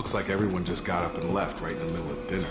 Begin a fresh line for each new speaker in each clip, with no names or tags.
Looks like everyone just got up and left right in the middle of dinner.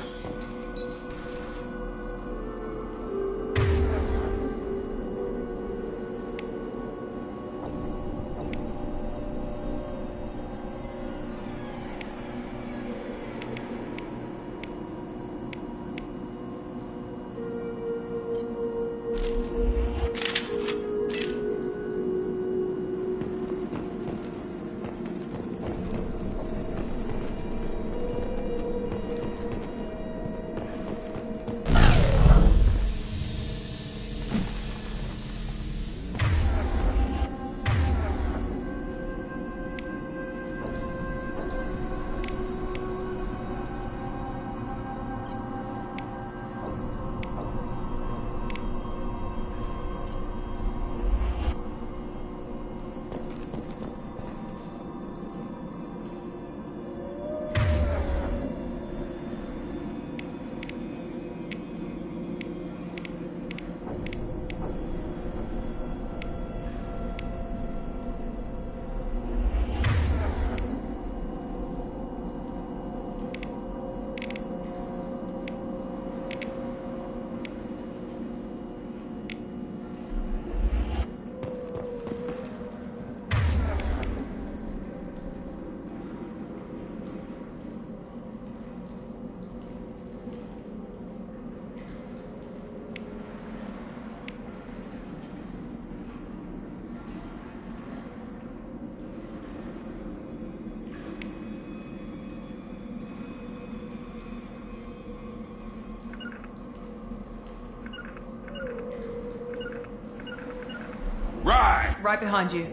Right behind you.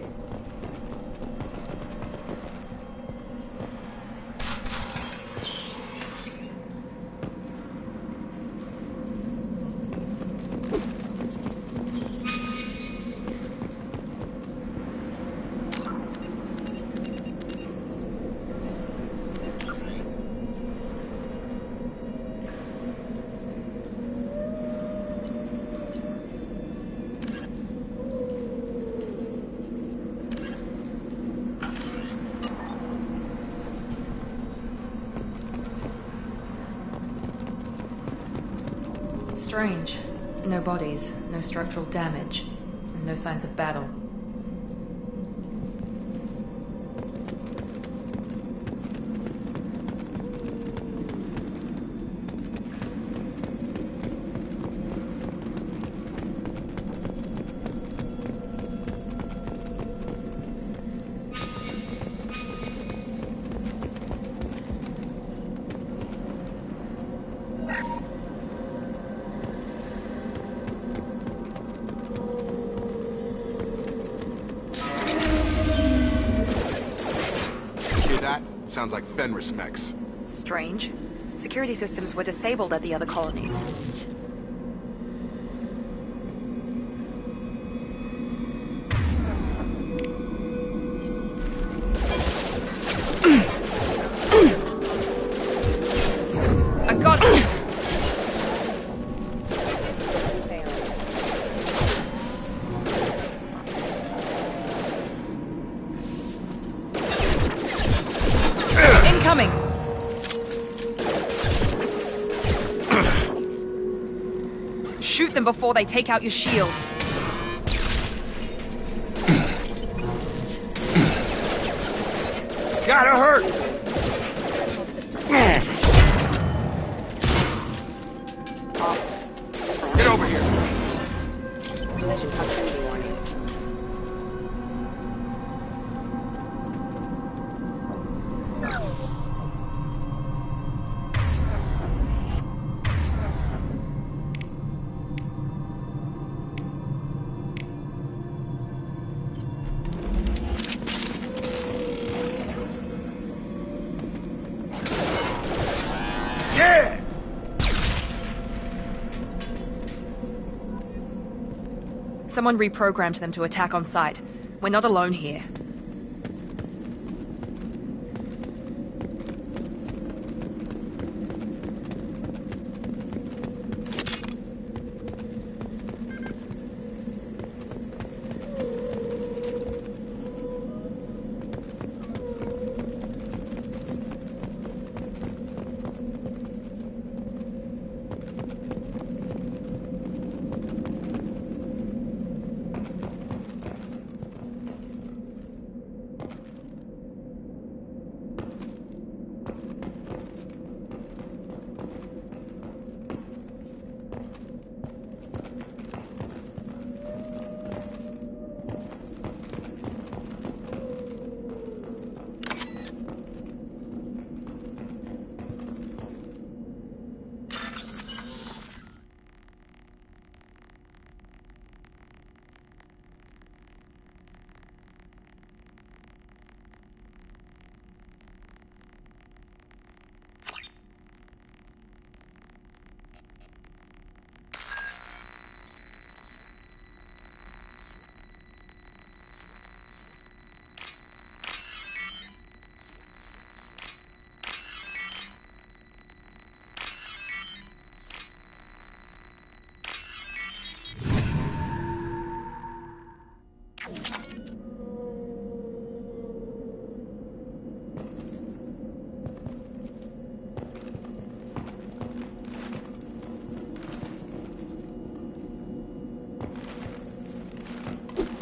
Strange. No bodies, no structural damage, and no signs of battle.
Sounds like Fenris mechs.
Strange. Security systems were disabled at the other colonies.
I got it! Incoming! Shoot them before they take out your shields.
Gotta hurt! Get over here!
Collision proximity warning.
Someone reprogrammed them to attack on sight. We're not alone here.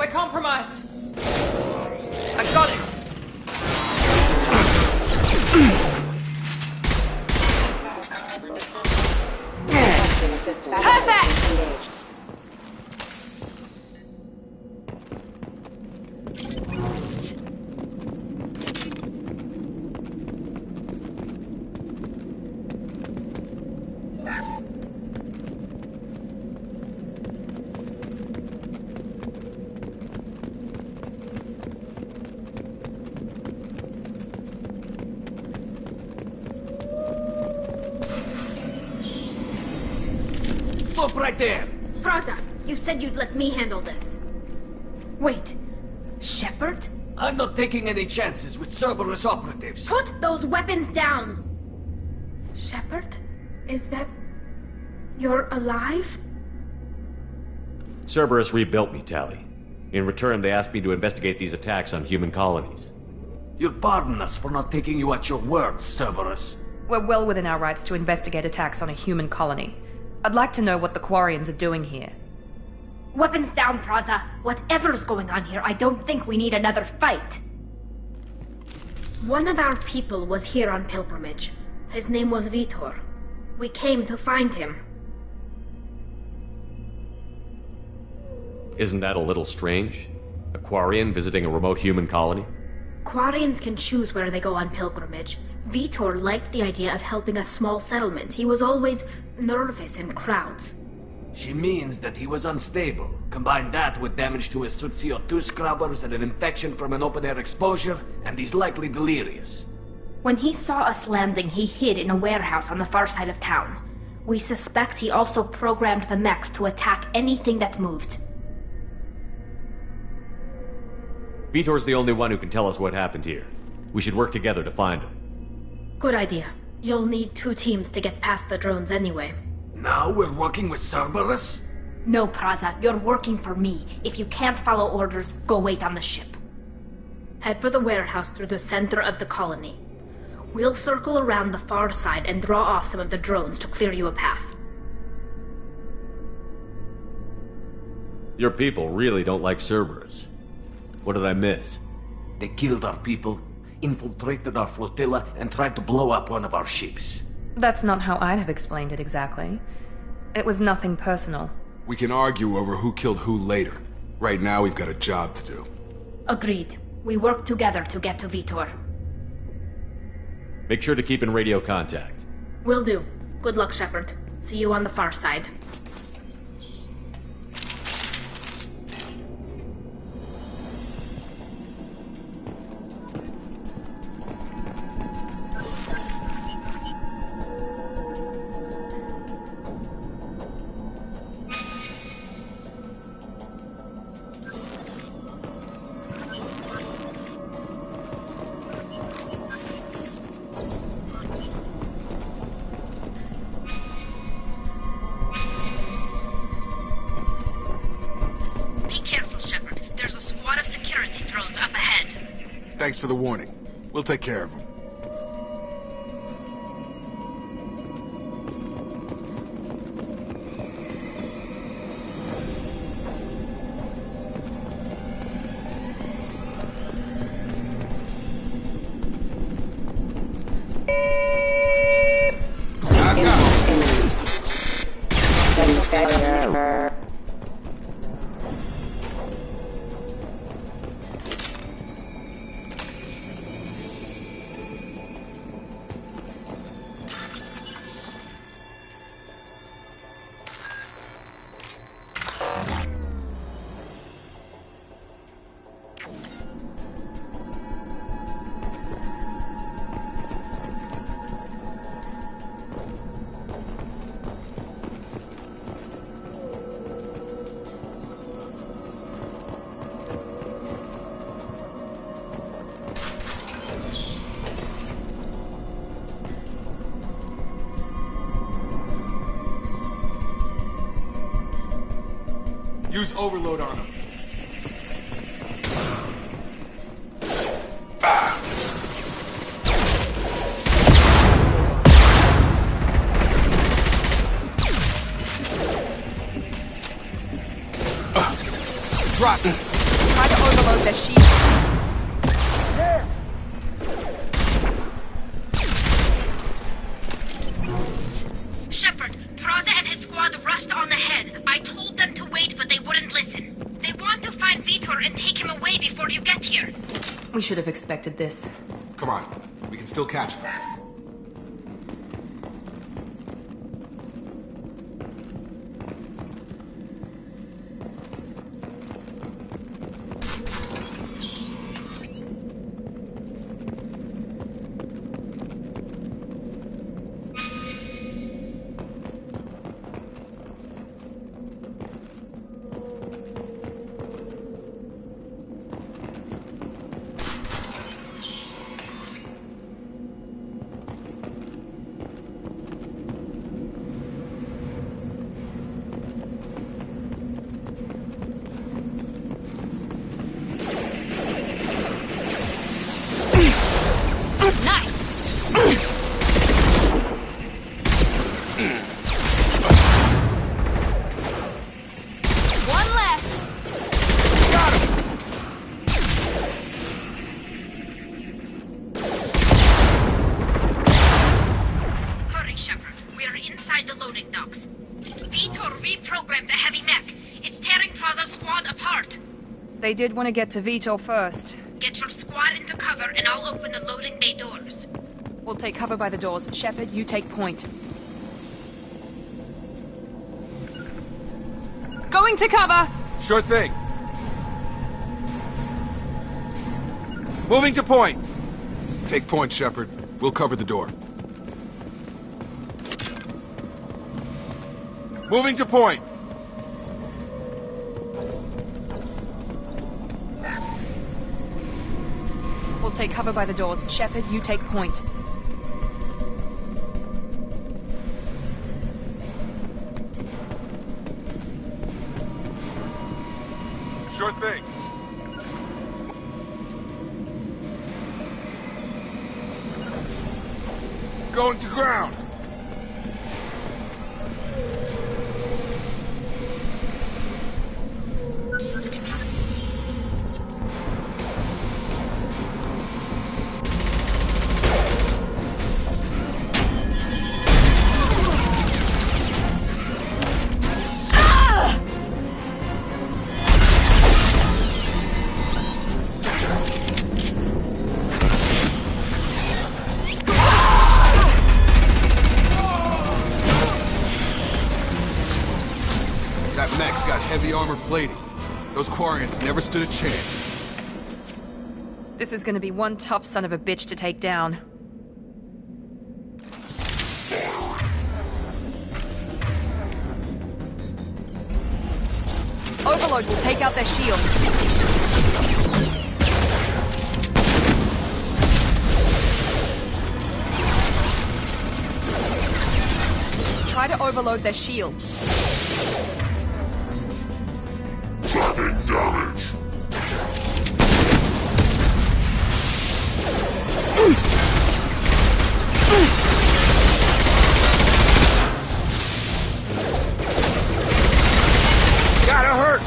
compromised. I got it.
Perfect!
Stop right there!
Praza, you said you'd let me handle this. Wait, Shepard?
I'm not taking any chances with Cerberus operatives.
Put those weapons down! Shepard? Is that... you're alive?
Cerberus rebuilt me, Tally. In return, they asked me to investigate these attacks on human colonies.
You'll pardon us for not taking you at your word, Cerberus.
We're well within our rights to investigate attacks on a human colony. I'd like to know what the Quarians are doing here.
Weapons down, Praza. Whatever's going on here, I don't think we need another fight. One of our people was here on pilgrimage. His name was Vitor. We came to find him.
Isn't that a little strange? A Quarian visiting a remote human colony?
Quarians can choose where they go on pilgrimage. Vitor liked the idea of helping a small settlement. He was always nervous in crowds.
She means that he was unstable. Combine that with damage to his suit CO2 scrubbers and an infection from an open-air exposure, and he's likely delirious.
When he saw us landing, he hid in a warehouse on the far side of town. We suspect he also programmed the mechs to attack anything that moved.
Vitor's the only one who can tell us what happened here. We should work together to find him.
Good idea. You'll need 2 teams to get past the drones anyway.
Now we're working with Cerberus?
No, Praza, you're working for me. If you can't follow orders, go wait on the ship. Head for the warehouse through the center of the colony. We'll circle around the far side and draw off some of the drones to clear you a path.
Your people really don't like Cerberus. What did I miss?
They killed our people, infiltrated our flotilla, and tried to blow up one of our ships.
That's not how I'd have explained it exactly. It was nothing personal.
We can argue over who killed who later. Right now, we've got a job to do.
Agreed. We work together to get to Vitor.
Make sure to keep in radio contact.
Will do. Good luck, Shepard. See you on the far side.
Thanks for the warning. We'll take care of them. Use overload on them. Rotten.
Try to overload their shield.
Shepard, Praza and his squad rushed on ahead. I told them to wait, but they wouldn't listen. They want to find Vitor and take him away before you get here.
We should have expected this.
Come on, we can still catch them.
They did want to get to Vitor first.
Get your squad into cover and I'll open the loading bay doors.
We'll take cover by the doors. Shepard, you take point. Going to cover!
Sure thing. Moving to point. Take point, Shepard. We'll cover the door. Moving to point.
We'll take cover by the doors. Shepard, you take point.
Sure thing. Going to ground. That mech's got heavy armor plating. Those Quarians never stood a chance.
This is gonna be one tough son of a bitch to take down. Overload will take out their shield. Try to overload their shields.
Taking damage.
Gotta hurt!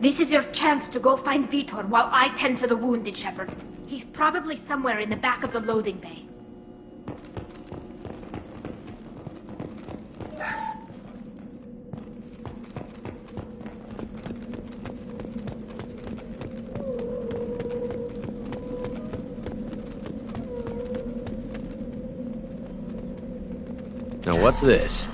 This is your chance to go find Vitor while I tend to the wounded, Shepard. He's probably somewhere in the back of the loading bay.
Now what's this?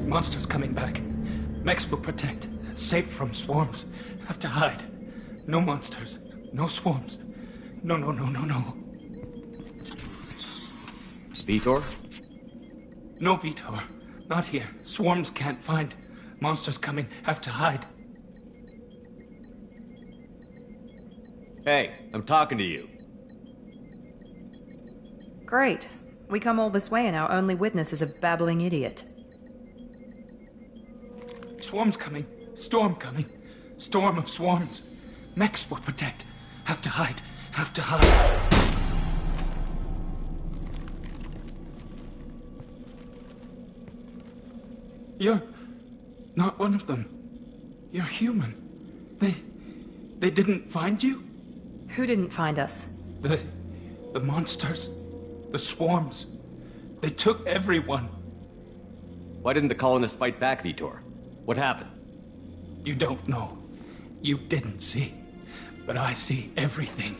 Monsters coming back. Mechs will protect. Safe from swarms. Have to hide. No monsters. No swarms. No.
Vitor?
No Vitor. Not here. Swarms can't find. Monsters coming. Have to hide.
Hey, I'm talking to you.
Great. We come all this way and our only witness is a babbling idiot.
Swarms coming. Storm coming. Storm of swarms. Mechs will protect. Have to hide. Have to hide. You're not one of them. You're human. They didn't find you?
Who didn't find us?
The monsters. The swarms. They took everyone.
Why didn't the colonists fight back, Vitor? What happened?
You don't know. You didn't see. But I see everything.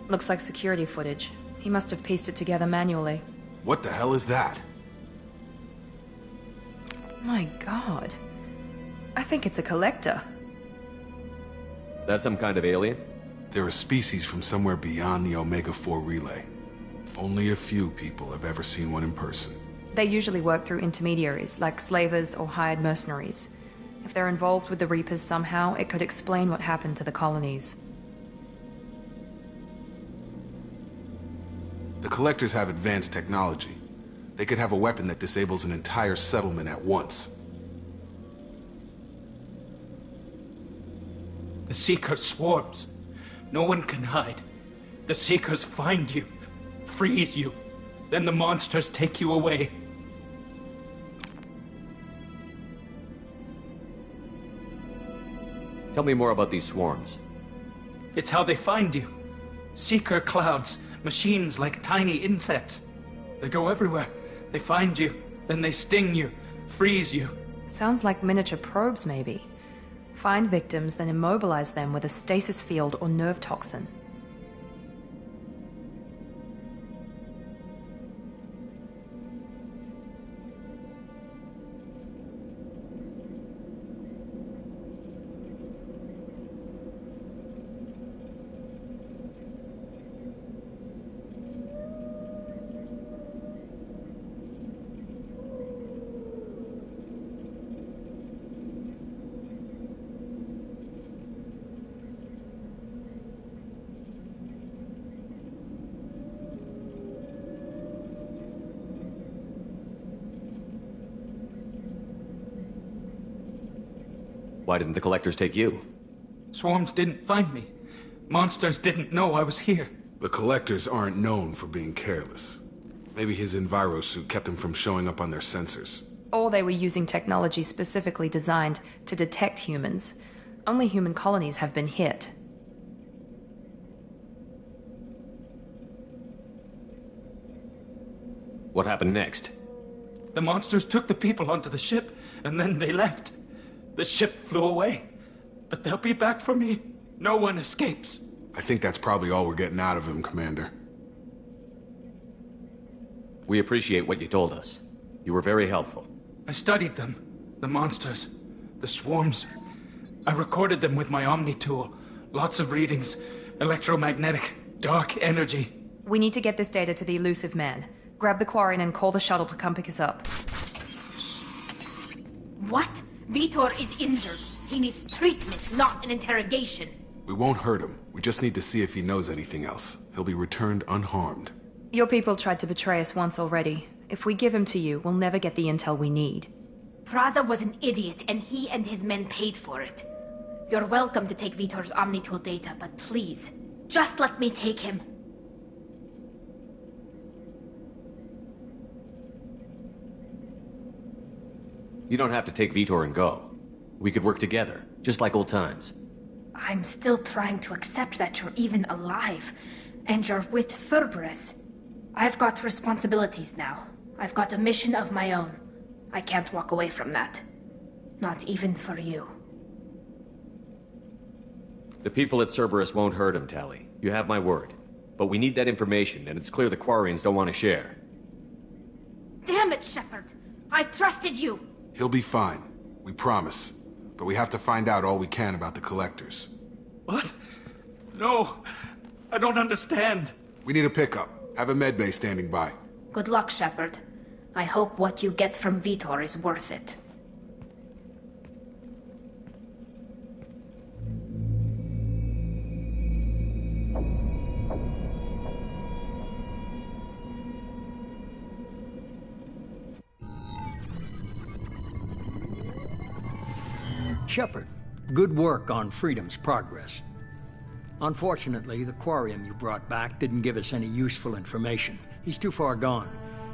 Looks like security footage. He must have pieced it together manually.
What the hell is that?
My god. I think it's a collector.
Is that some kind of alien?
They're a species from somewhere beyond the Omega-4 relay. Only a few people have ever seen one in person.
They usually work through intermediaries, like slavers or hired mercenaries. If they're involved with the Reapers somehow, it could explain what happened to the colonies.
The Collectors have advanced technology. They could have a weapon that disables an entire settlement at once.
The Seeker swarms. No one can hide. The Seekers find you, freeze you, then the monsters take you away.
Tell me more about these swarms.
It's how they find you. Seeker clouds, machines like tiny insects. They go everywhere. They find you, then they sting you, freeze you.
Sounds like miniature probes, maybe. Find victims, then immobilize them with a stasis field or nerve toxin.
Why didn't the Collectors take you?
Swarms didn't find me. Monsters didn't know I was here.
The Collectors aren't known for being careless. Maybe his enviro suit kept him from showing up on their sensors.
Or they were using technology specifically designed to detect humans. Only human colonies have been hit.
What happened next?
The monsters took the people onto the ship, and then they left. The ship flew away. But they'll be back for me. No one escapes.
I think that's probably all we're getting out of him, Commander.
We appreciate what you told us. You were very helpful.
I studied them. The monsters. The swarms. I recorded them with my Omni tool. Lots of readings. Electromagnetic. Dark energy.
We need to get this data to the elusive man. Grab the Quarian and call the shuttle to come pick us up.
What? Vitor is injured. He needs treatment, not an interrogation.
We won't hurt him. We just need to see if he knows anything else. He'll be returned unharmed.
Your people tried to betray us once already. If we give him to you, we'll never get the intel we need.
Praza was an idiot, and he and his men paid for it. You're welcome to take Vitor's Omnitool data, but please, just let me take him.
You don't have to take Vitor and go. We could work together, just like old times.
I'm still trying to accept that you're even alive, and you're with Cerberus. I've got responsibilities now. I've got a mission of my own. I can't walk away from that. Not even for you.
The people at Cerberus won't hurt him, Tali. You have my word. But we need that information, and it's clear the Quarians don't want to share.
Damn it, Shepard! I trusted you!
He'll be fine. We promise. But we have to find out all we can about the Collectors.
What? No, I don't understand.
We need a pickup. Have a medbay standing by.
Good luck, Shepard. I hope what you get from Vitor is worth it.
Shepard, good work on Freedom's progress. Unfortunately, the Quarian you brought back didn't give us any useful information. He's too far gone.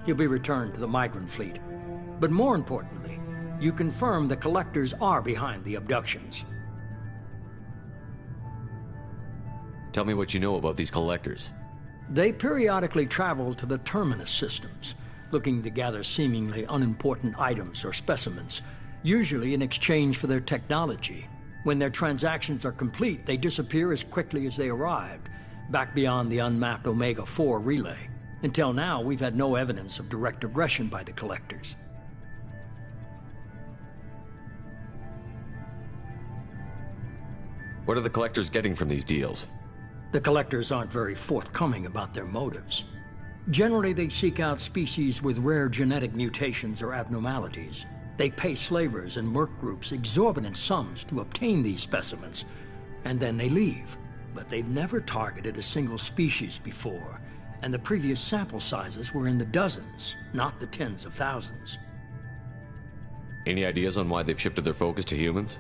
He'll be returned to the migrant fleet. But more importantly, you confirmed the Collectors are behind the abductions.
Tell me what you know about these Collectors.
They periodically travel to the Terminus systems, looking to gather seemingly unimportant items or specimens, usually in exchange for their technology. When their transactions are complete, they disappear as quickly as they arrived, back beyond the unmapped Omega-4 relay. Until now, we've had no evidence of direct aggression by the Collectors.
What are the Collectors getting from these deals?
The Collectors aren't very forthcoming about their motives. Generally, they seek out species with rare genetic mutations or abnormalities. They pay slavers and merc groups exorbitant sums to obtain these specimens, and then they leave. But they've never targeted a single species before, and the previous sample sizes were in the dozens, not the tens of thousands.
Any ideas on why they've shifted their focus to humans?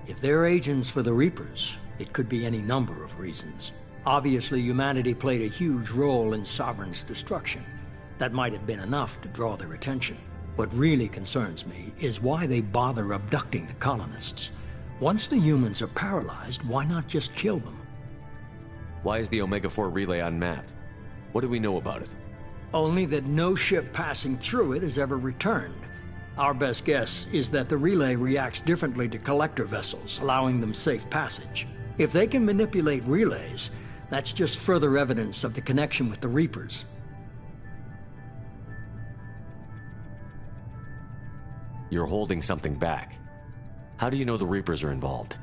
If they're agents for the Reapers, it could be any number of reasons. Obviously, humanity played a huge role in Sovereign's destruction. That might have been enough to draw their attention. What really concerns me is why they bother abducting the colonists. Once the humans are paralyzed, why not just kill them?
Why is the Omega-4 relay unmapped? What do we know about it?
Only that no ship passing through it has ever returned. Our best guess is that the relay reacts differently to collector vessels, allowing them safe passage. If they can manipulate relays, that's just further evidence of the connection with the Reapers.
You're holding something back. How do you know the Reapers are involved?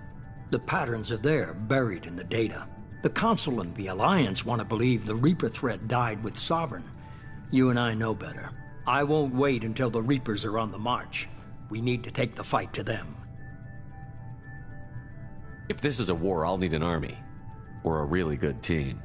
The patterns are there, buried in the data. The Council and the Alliance want to believe the Reaper threat died with Sovereign. You and I know better. I won't wait until the Reapers are on the march. We need to take the fight to them.
If this is a war, I'll need an army. Or a really good team.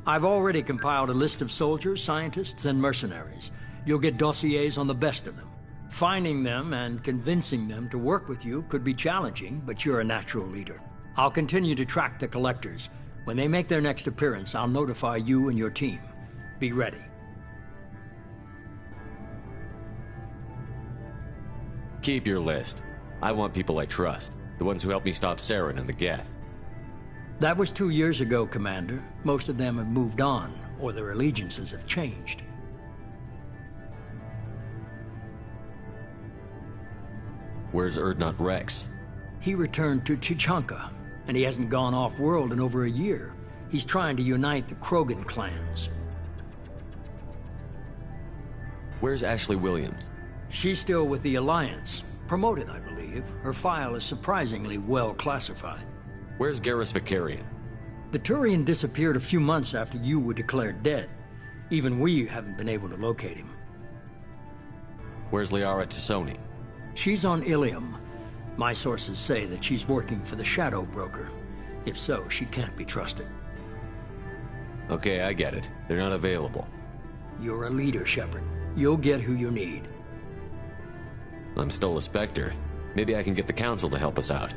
I've already compiled a list of soldiers, scientists, and mercenaries. You'll get dossiers on the best of them. Finding them and convincing them to work with you could be challenging, but you're a natural leader. I'll continue to track the Collectors. When they make their next appearance, I'll notify you and your team. Be ready.
Keep your list. I want people I trust. The ones who helped me stop Saren and the Geth.
That was 2 years ago, Commander. Most of them have moved on, or their allegiances have changed.
Where's Urdnot Rex?
He returned to Chichanka, and he hasn't gone off-world in over a year. He's trying to unite the Krogan clans.
Where's Ashley Williams?
She's still with the Alliance. Promoted, I believe. Her file is surprisingly well classified.
Where's Garrus Vicarian?
The Turian disappeared a few months after you were declared dead. Even we haven't been able to locate him.
Where's Liara Tassoni?
She's on Ilium. My sources say that she's working for the Shadow Broker. If so, she can't be trusted.
Okay, I get it. They're not available.
You're a leader, Shepard. You'll get who you need.
I'm still a Spectre. Maybe I can get the Council to help us out.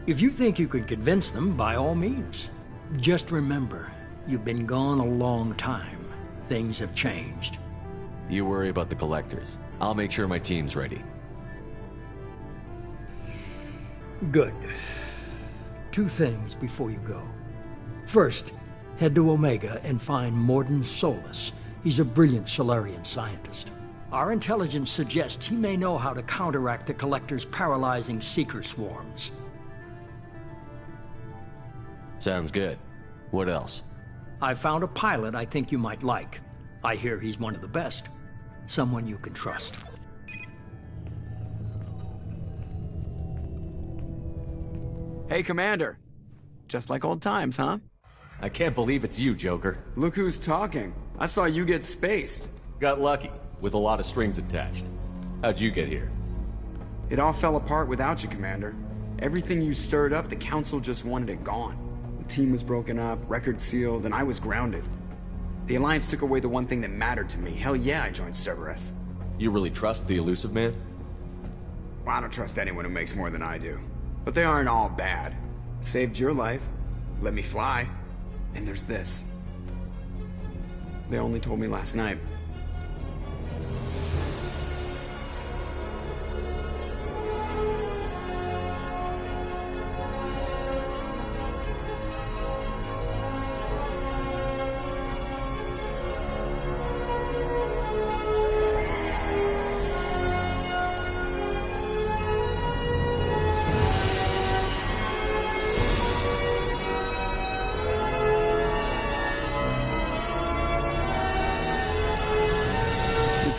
If you think you can convince them, by all means. Just remember, you've been gone a long time. Things have changed.
You worry about the Collectors. I'll make sure my team's ready.
Good. 2 things before you go. First, head to Omega and find Mordin Solus. He's a brilliant Solarian scientist. Our intelligence suggests he may know how to counteract the Collector's paralyzing Seeker swarms.
Sounds good. What else?
I found a pilot I think you might like. I hear he's one of the best. Someone you can trust.
Hey, Commander. Just like old times, huh?
I can't believe it's you, Joker.
Look who's talking. I saw you get spaced.
Got lucky, with a lot of strings attached. How'd you get here?
It all fell apart without you, Commander. Everything you stirred up, the Council just wanted it gone. The team was broken up, record sealed, and I was grounded. The Alliance took away the one thing that mattered to me. Hell yeah, I joined Cerberus.
You really trust the Elusive Man?
Well, I don't trust anyone who makes more than I do. But they aren't all bad. Saved your life, let me fly, and there's this. They only told me last night.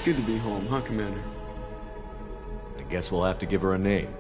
Good to be home, huh, Commander?
I guess we'll have to give her a name.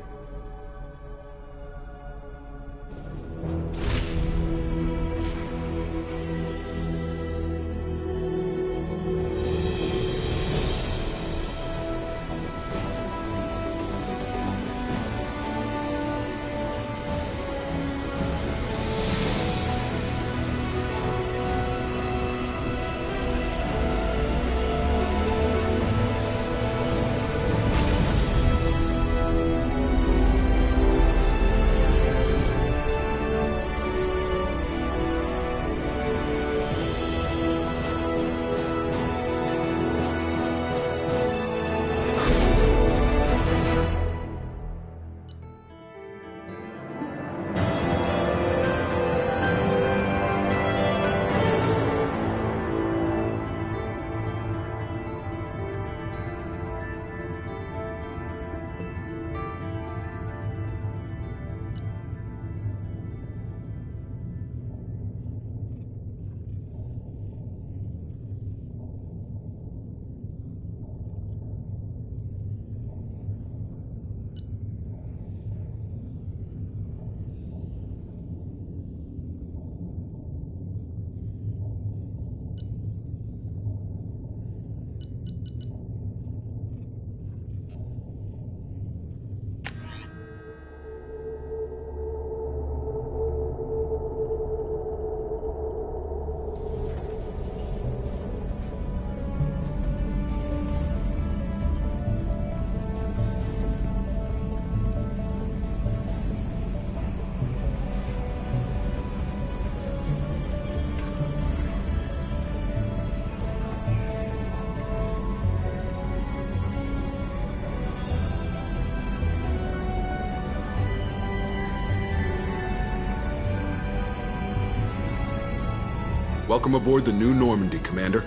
Welcome aboard the New Normandy, Commander.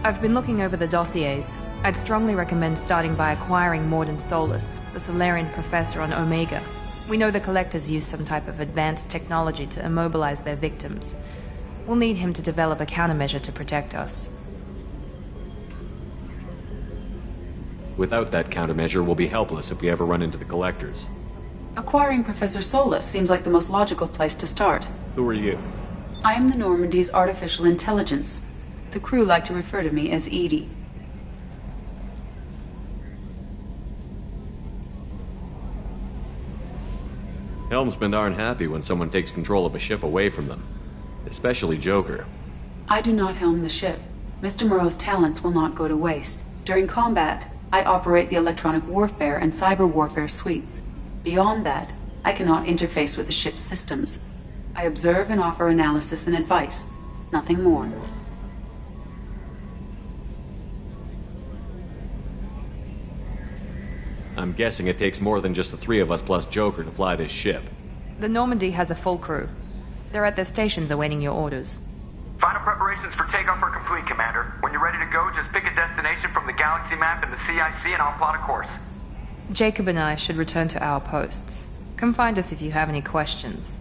I've been looking over the dossiers. I'd strongly recommend starting by acquiring Mordin Solus, the Solarian professor on Omega. We know the Collectors use some type of advanced technology to immobilize their victims. We'll need him to develop a countermeasure to protect us.
Without that countermeasure, we'll be helpless if we ever run into the Collectors.
Acquiring Professor Solus seems like the most logical place to start.
Who are you?
I am the Normandy's artificial intelligence. The crew like to refer to me as Edie.
Helmsmen aren't happy when someone takes control of a ship away from them. Especially Joker.
I do not helm the ship. Mr. Moreau's talents will not go to waste. During combat, I operate the electronic warfare and cyber warfare suites. Beyond that, I cannot interface with the ship's systems. I observe and offer analysis and advice. Nothing more.
I'm guessing it takes more than just the three of us plus Joker to fly this ship.
The Normandy has a full crew. They're at their stations awaiting your orders.
Final preparations for takeoff are complete, Commander. When you're ready to go, just pick a destination from the galaxy map in the CIC and I'll plot a course.
Jacob and I should return to our posts. Come find us if you have any questions.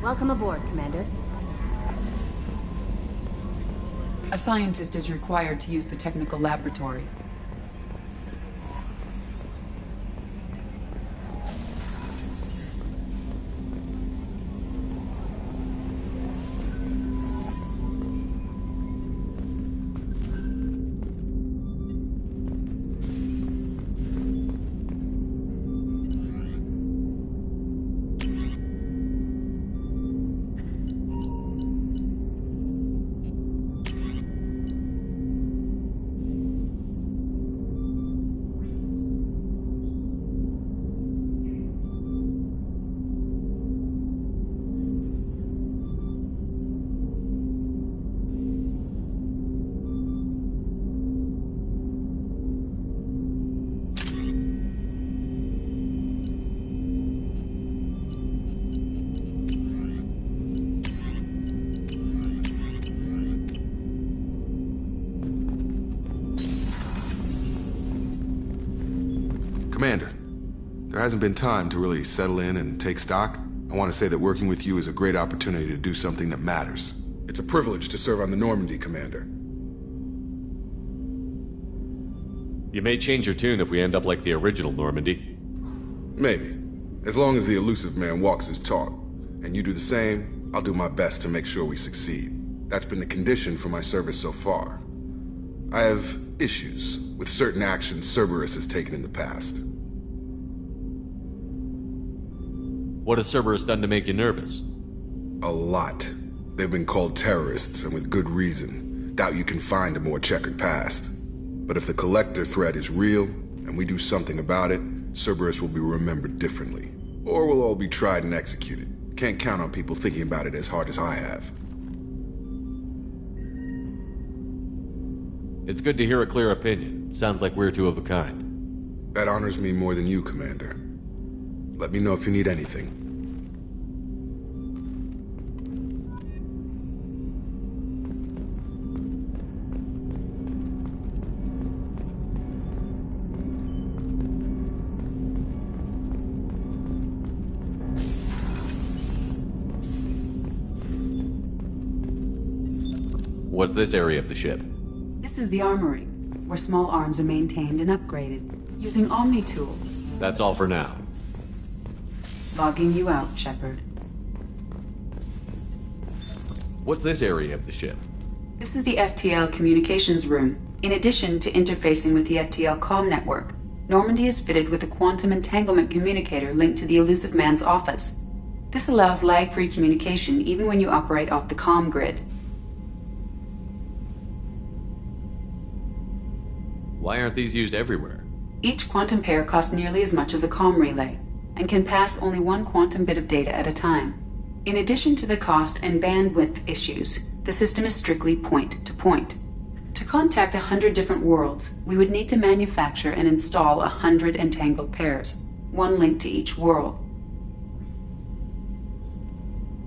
Welcome aboard, Commander.
A scientist is required to use the technical laboratory.
Commander, there hasn't been time to really settle in and take stock. I want to say that working with you is a great opportunity to do something that matters. It's a privilege to serve on the Normandy, Commander.
You may change your tune if we end up like the original Normandy.
Maybe. As long as the elusive man walks his talk. And you do the same, I'll do my best to make sure we succeed. That's been the condition for my service so far. I have issues with certain actions Cerberus has taken in the past.
What has Cerberus done to make you nervous?
A lot. They've been called terrorists, and with good reason. Doubt you can find a more checkered past. But if the Collector threat is real, and we do something about it, Cerberus will be remembered differently. Or we'll all be tried and executed. Can't count on people thinking about it as hard as I have.
It's good to hear a clear opinion. Sounds like we're two of a kind.
That honors me more than you, Commander. Let me know if you need anything.
What's this area of the ship?
This is the armory, where small arms are maintained and upgraded, using Omni-Tool.
That's all for now.
Logging you out, Shepard.
What's this area of the ship?
This is the FTL communications room. In addition to interfacing with the FTL comm network, Normandy is fitted with a quantum entanglement communicator linked to the elusive man's office. This allows lag-free communication even when you operate off the comm grid.
Why aren't these used everywhere?
Each quantum pair costs nearly as much as a comm relay, and can pass only one quantum bit of data at a time. In addition to the cost and bandwidth issues, the system is strictly point-to-point. To contact 100 different worlds, we would need to manufacture and install 100 entangled pairs, one link to each world.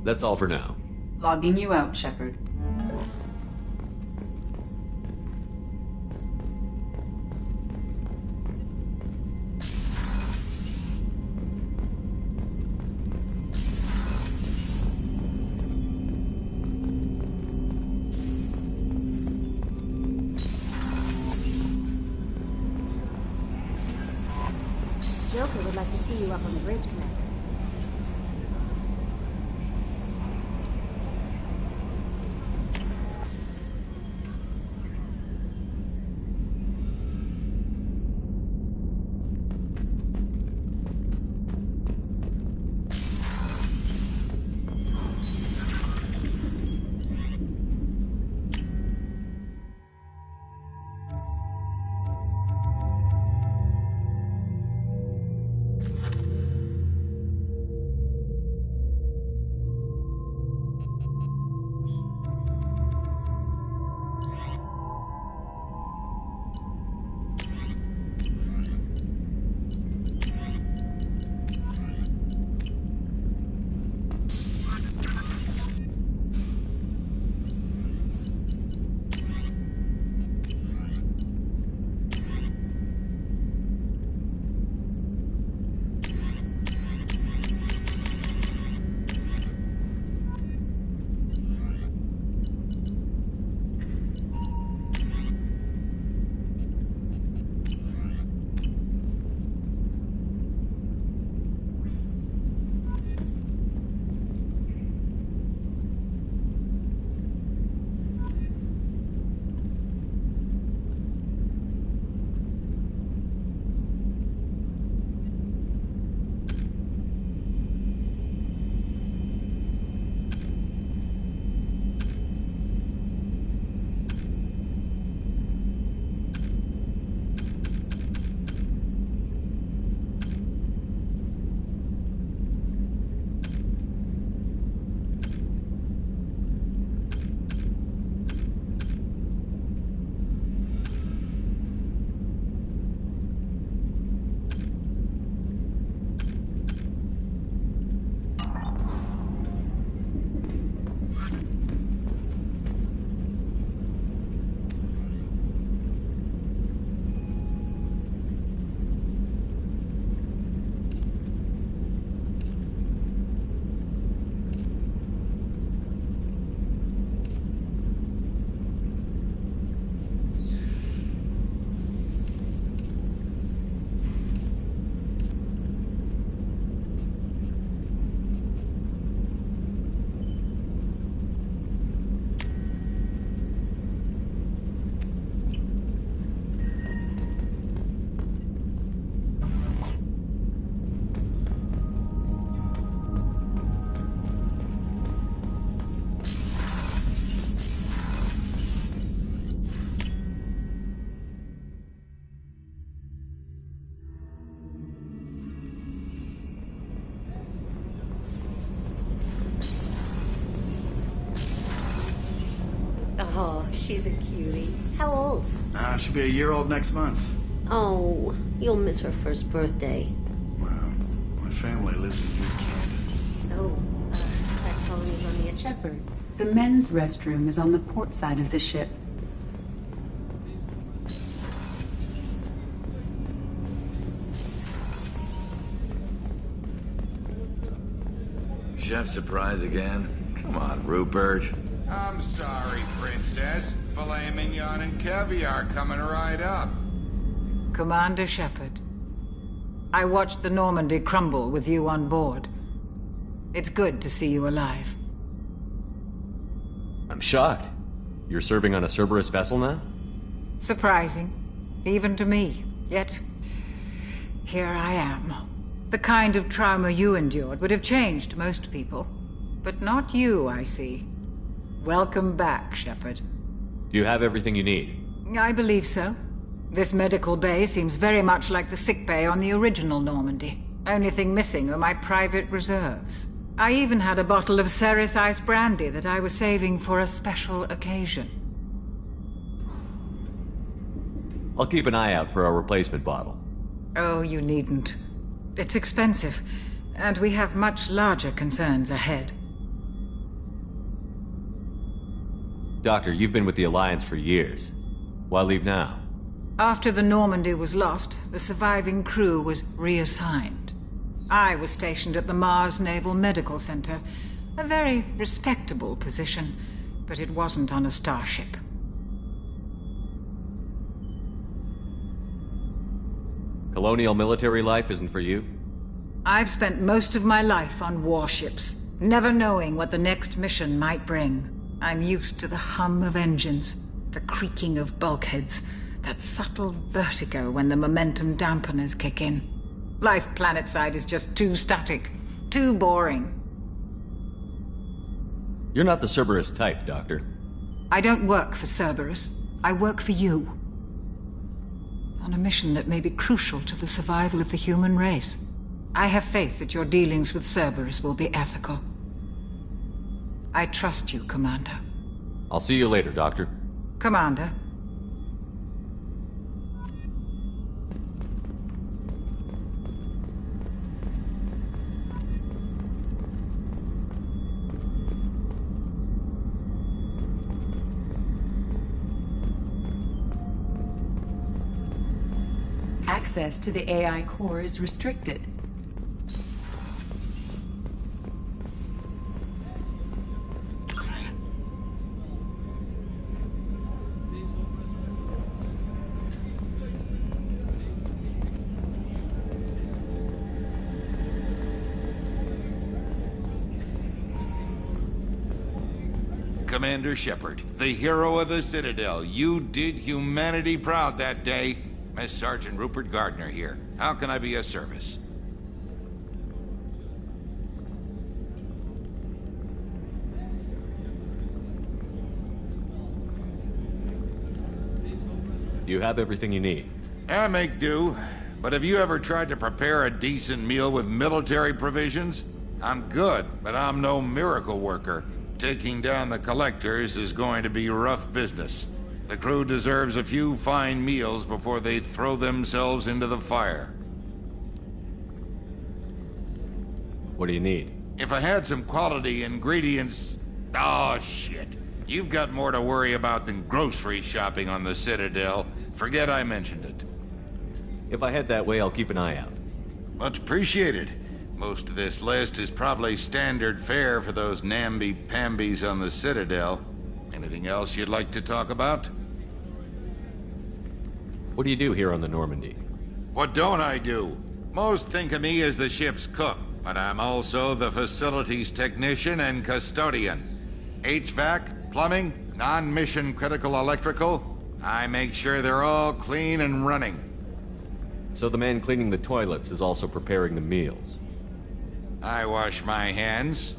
That's all for now.
Logging you out, Shepard.
Joker would like to see you up on the bridge, Commander.
Oh, she's a cutie. How old?
She'll be a year old next month.
Oh, you'll miss her first birthday.
Well, my family lives in New Canada.
Oh, that colony's only at Shepard.
The men's restroom is on the port side of the ship.
Chef surprise again? Come on, Rupert.
I'm sorry, Princess. Filet mignon and caviar coming right up.
Commander Shepard, I watched the Normandy crumble with you on board. It's good to see you alive.
I'm shocked. You're serving on a Cerberus vessel now?
Surprising, even to me. Yet, here I am. The kind of trauma you endured would have changed most people. But not you, I see. Welcome back, Shepard.
Do you have everything you need?
I believe so. This medical bay seems very much like the sick bay on the original Normandy. Only thing missing are my private reserves. I even had a bottle of Ceres Ice Brandy that I was saving for a special occasion.
I'll keep an eye out for a replacement bottle.
Oh, you needn't. It's expensive, and we have much larger concerns ahead.
Doctor, you've been with the Alliance for years. Why leave now?
After the Normandy was lost, the surviving crew was reassigned. I was stationed at the Mars Naval Medical Center, a very respectable position, but it wasn't on a starship.
Colonial military life isn't for you?
I've spent most of my life on warships, never knowing what the next mission might bring. I'm used to the hum of engines, the creaking of bulkheads, that subtle vertigo when the momentum dampeners kick in. Life planetside is just too static, too boring.
You're not the Cerberus type, Doctor.
I don't work for Cerberus. I work for you. On a mission that may be crucial to the survival of the human race. I have faith that your dealings with Cerberus will be ethical. I trust you, Commander.
I'll see you later, Doctor.
Commander.
Access to the AI core is restricted.
Commander Shepard, the hero of the Citadel. You did humanity proud that day. Miss Sergeant Rupert Gardner here. How can I be of service?
You have everything you need.
I make do. But have you ever tried to prepare a decent meal with military provisions? I'm good, but I'm no miracle worker. Taking down the collectors is going to be rough business. The crew deserves a few fine meals before they throw themselves into the fire.
What do you need?
If I had some quality ingredients... Oh, shit. You've got more to worry about than grocery shopping on the Citadel. Forget I mentioned it.
If I head that way, I'll keep an eye out.
Much appreciated. Most of this list is probably standard fare for those namby-pambies on the Citadel. Anything else you'd like to talk about?
What do you do here on the Normandy?
What don't I do? Most think of me as the ship's cook, but I'm also the facilities technician and custodian. HVAC, plumbing, non-mission critical electrical. I make sure they're all clean and running.
So the man cleaning the toilets is also preparing the meals?
I wash my hands.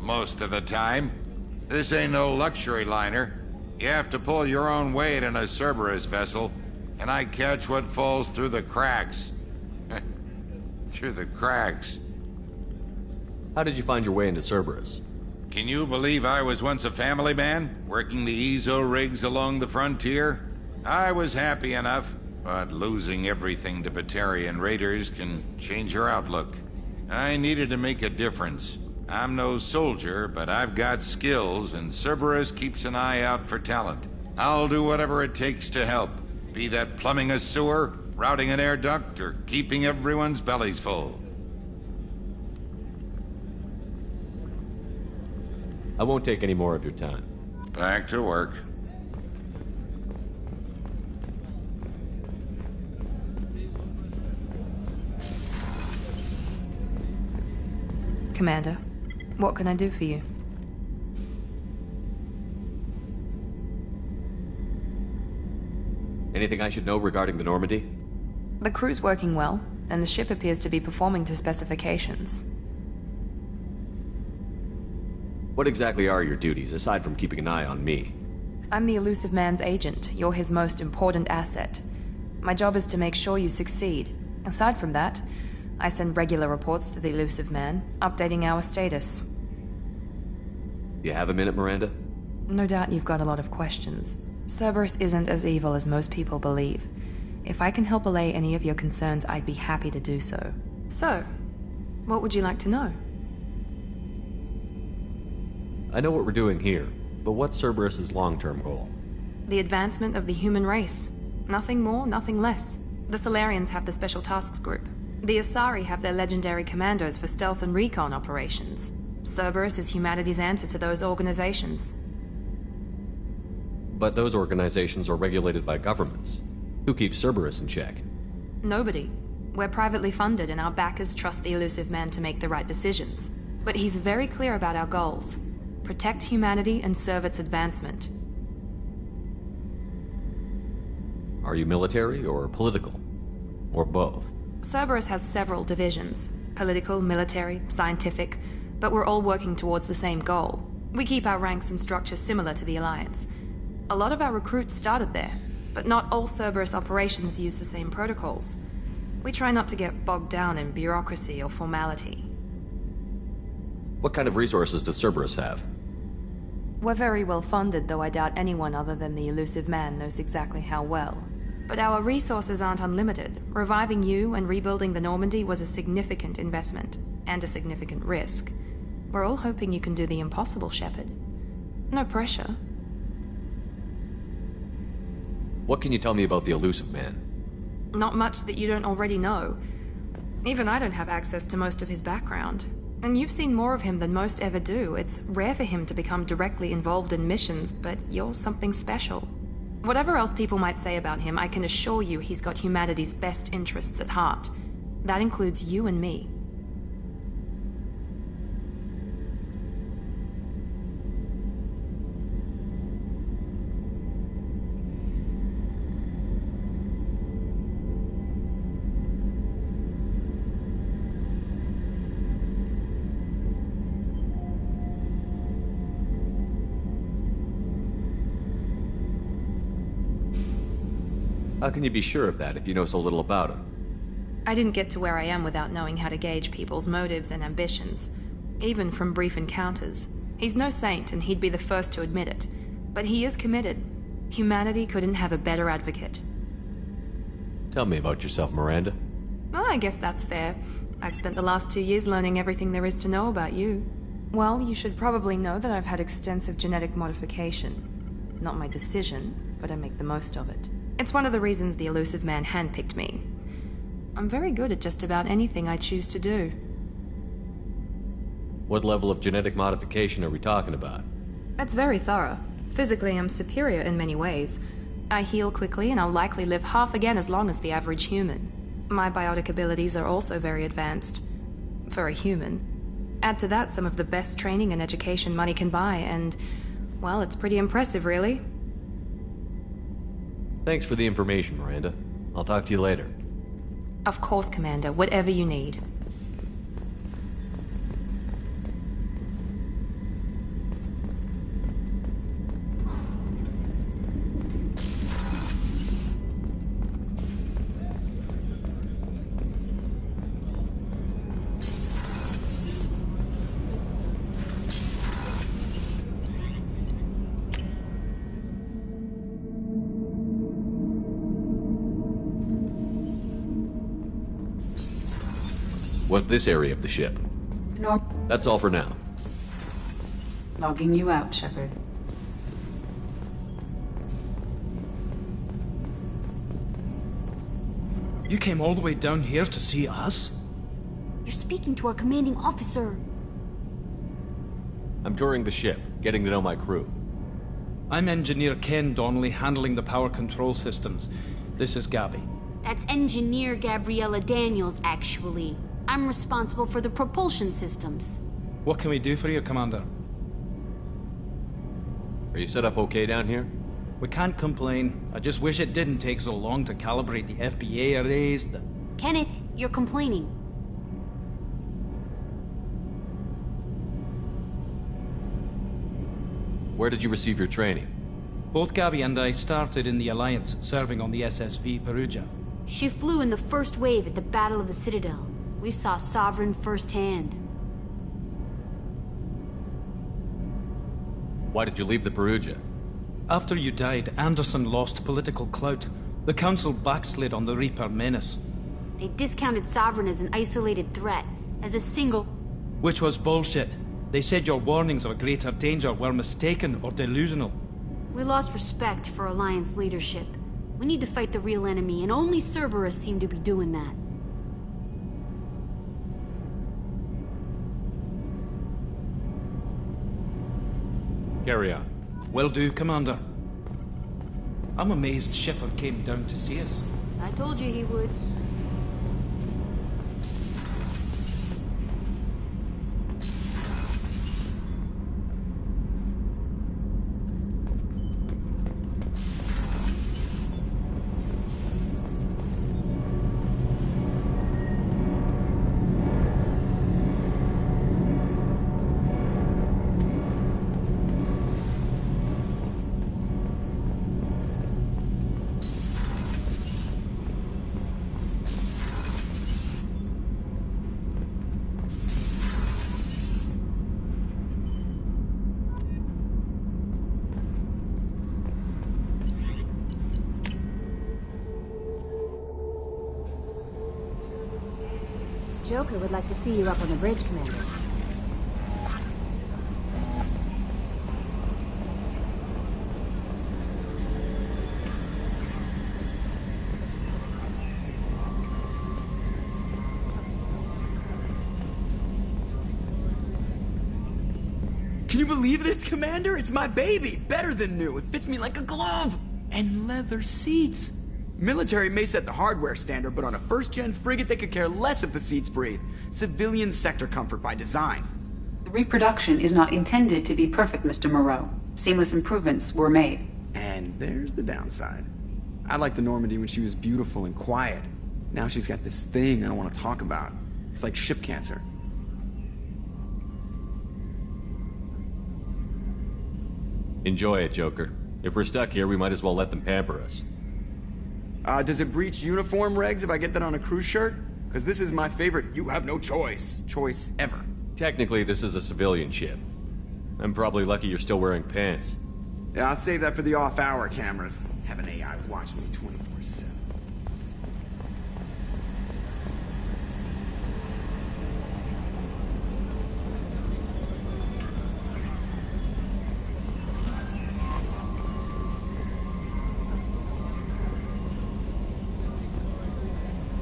Most of the time. This ain't no luxury liner. You have to pull your own weight in a Cerberus vessel, and I catch what falls through the cracks. Through the cracks.
How did you find your way into Cerberus?
Can you believe I was once a family man, working the EZO rigs along the frontier? I was happy enough, but losing everything to Batarian raiders can change your outlook. I needed to make a difference. I'm no soldier, but I've got skills, and Cerberus keeps an eye out for talent. I'll do whatever it takes to help, be that plumbing a sewer, routing an air duct, or keeping everyone's bellies full.
I won't take any more of your time.
Back to work.
Commander, what can I do for you?
Anything I should know regarding the Normandy?
The crew's working well, and the ship appears to be performing to specifications.
What exactly are your duties, aside from keeping an eye on me?
I'm the elusive man's agent. You're his most important asset. My job is to make sure you succeed. Aside from that, I send regular reports to the elusive man, updating our status.
You have a minute, Miranda?
No doubt you've got a lot of questions. Cerberus isn't as evil as most people believe. If I can help allay any of your concerns, I'd be happy to do so. So, what would you like to know?
I know what we're doing here, but what's Cerberus's long-term goal?
The advancement of the human race. Nothing more, nothing less. The Solarians have the Special Tasks Group. The Asari have their legendary commandos for stealth and recon operations. Cerberus is humanity's answer to those organizations.
But those organizations are regulated by governments. Who keeps Cerberus in check?
Nobody. We're privately funded and our backers trust the elusive man to make the right decisions. But he's very clear about our goals. Protect humanity and serve its advancement.
Are you military or political? Or both?
Cerberus has several divisions. Political, military, scientific. But we're all working towards the same goal. We keep our ranks and structure similar to the Alliance. A lot of our recruits started there, but not all Cerberus operations use the same protocols. We try not to get bogged down in bureaucracy or formality.
What kind of resources does Cerberus have?
We're very well funded, though I doubt anyone other than the elusive man knows exactly how well. But our resources aren't unlimited. Reviving you and rebuilding the Normandy was a significant investment, and a significant risk. We're all hoping you can do the impossible, Shepard. No pressure.
What can you tell me about the elusive man?
Not much that you don't already know. Even I don't have access to most of his background. And you've seen more of him than most ever do. It's rare for him to become directly involved in missions, but you're something special. Whatever else people might say about him, I can assure you he's got humanity's best interests at heart. That includes you and me.
How can you be sure of that if you know so little about him?
I didn't get to where I am without knowing how to gauge people's motives and ambitions. Even from brief encounters. He's no saint, and he'd be the first to admit it. But he is committed. Humanity couldn't have a better advocate.
Tell me about yourself, Miranda.
Oh, I guess that's fair. I've spent the last 2 years learning everything there is to know about you. Well, you should probably know that I've had extensive genetic modification. Not my decision, but I make the most of it. It's one of the reasons the elusive man handpicked me. I'm very good at just about anything I choose to do.
What level of genetic modification are we talking about?
That's very thorough. Physically, I'm superior in many ways. I heal quickly, and I'll likely live half again as long as the average human. My biotic abilities are also very advanced. For a human. Add to that some of the best training and education money can buy, and, well, it's pretty impressive, really.
Thanks for the information, Miranda. I'll talk to you later.
Of course, Commander. Whatever you need.
What's this area of the ship?
North.
That's all for now.
Logging you out, Shepard.
You came all the way down here to see us?
You're speaking to our commanding officer.
I'm touring the ship, getting to know my crew.
I'm Engineer Ken Donnelly, handling the power control systems. This is Gabby.
That's Engineer Gabriella Daniels, actually. I'm responsible for the propulsion systems.
What can we do for you, Commander?
Are you set up okay down here?
We can't complain. I just wish it didn't take so long to calibrate the FBA arrays,
Kenneth, you're complaining.
Where did you receive your training?
Both Gabby and I started in the Alliance, serving on the SSV Perugia.
She flew in the first wave at the Battle of the Citadel. We saw Sovereign firsthand.
Why did you leave the Perugia?
After you died, Anderson lost political clout. The Council backslid on the Reaper menace.
They discounted Sovereign as an isolated threat, as a single...
Which was bullshit. They said your warnings of a greater danger were mistaken or delusional.
We lost respect for Alliance leadership. We need to fight the real enemy, and only Cerberus seem to be doing that.
Carry on.
Will do, Commander. I'm amazed Shepard came down to see us.
I told you he would.
Joker would like to see you up on the bridge, Commander.
Can you believe this, Commander? It's my baby! Better than new. It fits me like a glove! And leather seats! Military may set the hardware standard, but on a first-gen frigate they could care less if the seats breathe. Civilian sector comfort by design.
The reproduction is not intended to be perfect, Mr. Moreau. Seamless improvements were made.
And there's the downside. I liked the Normandy when she was beautiful and quiet. Now she's got this thing I don't want to talk about. It's like ship cancer.
Enjoy it, Joker. If we're stuck here, we might as well let them pamper us.
Does it breach uniform regs if I get that on a cruise shirt? Because this is my favorite you have no choice ever.
Technically, this is a civilian ship. I'm probably lucky you're still wearing pants.
Yeah, I'll save that for the off-hour cameras. Have an AI watch me 24/7.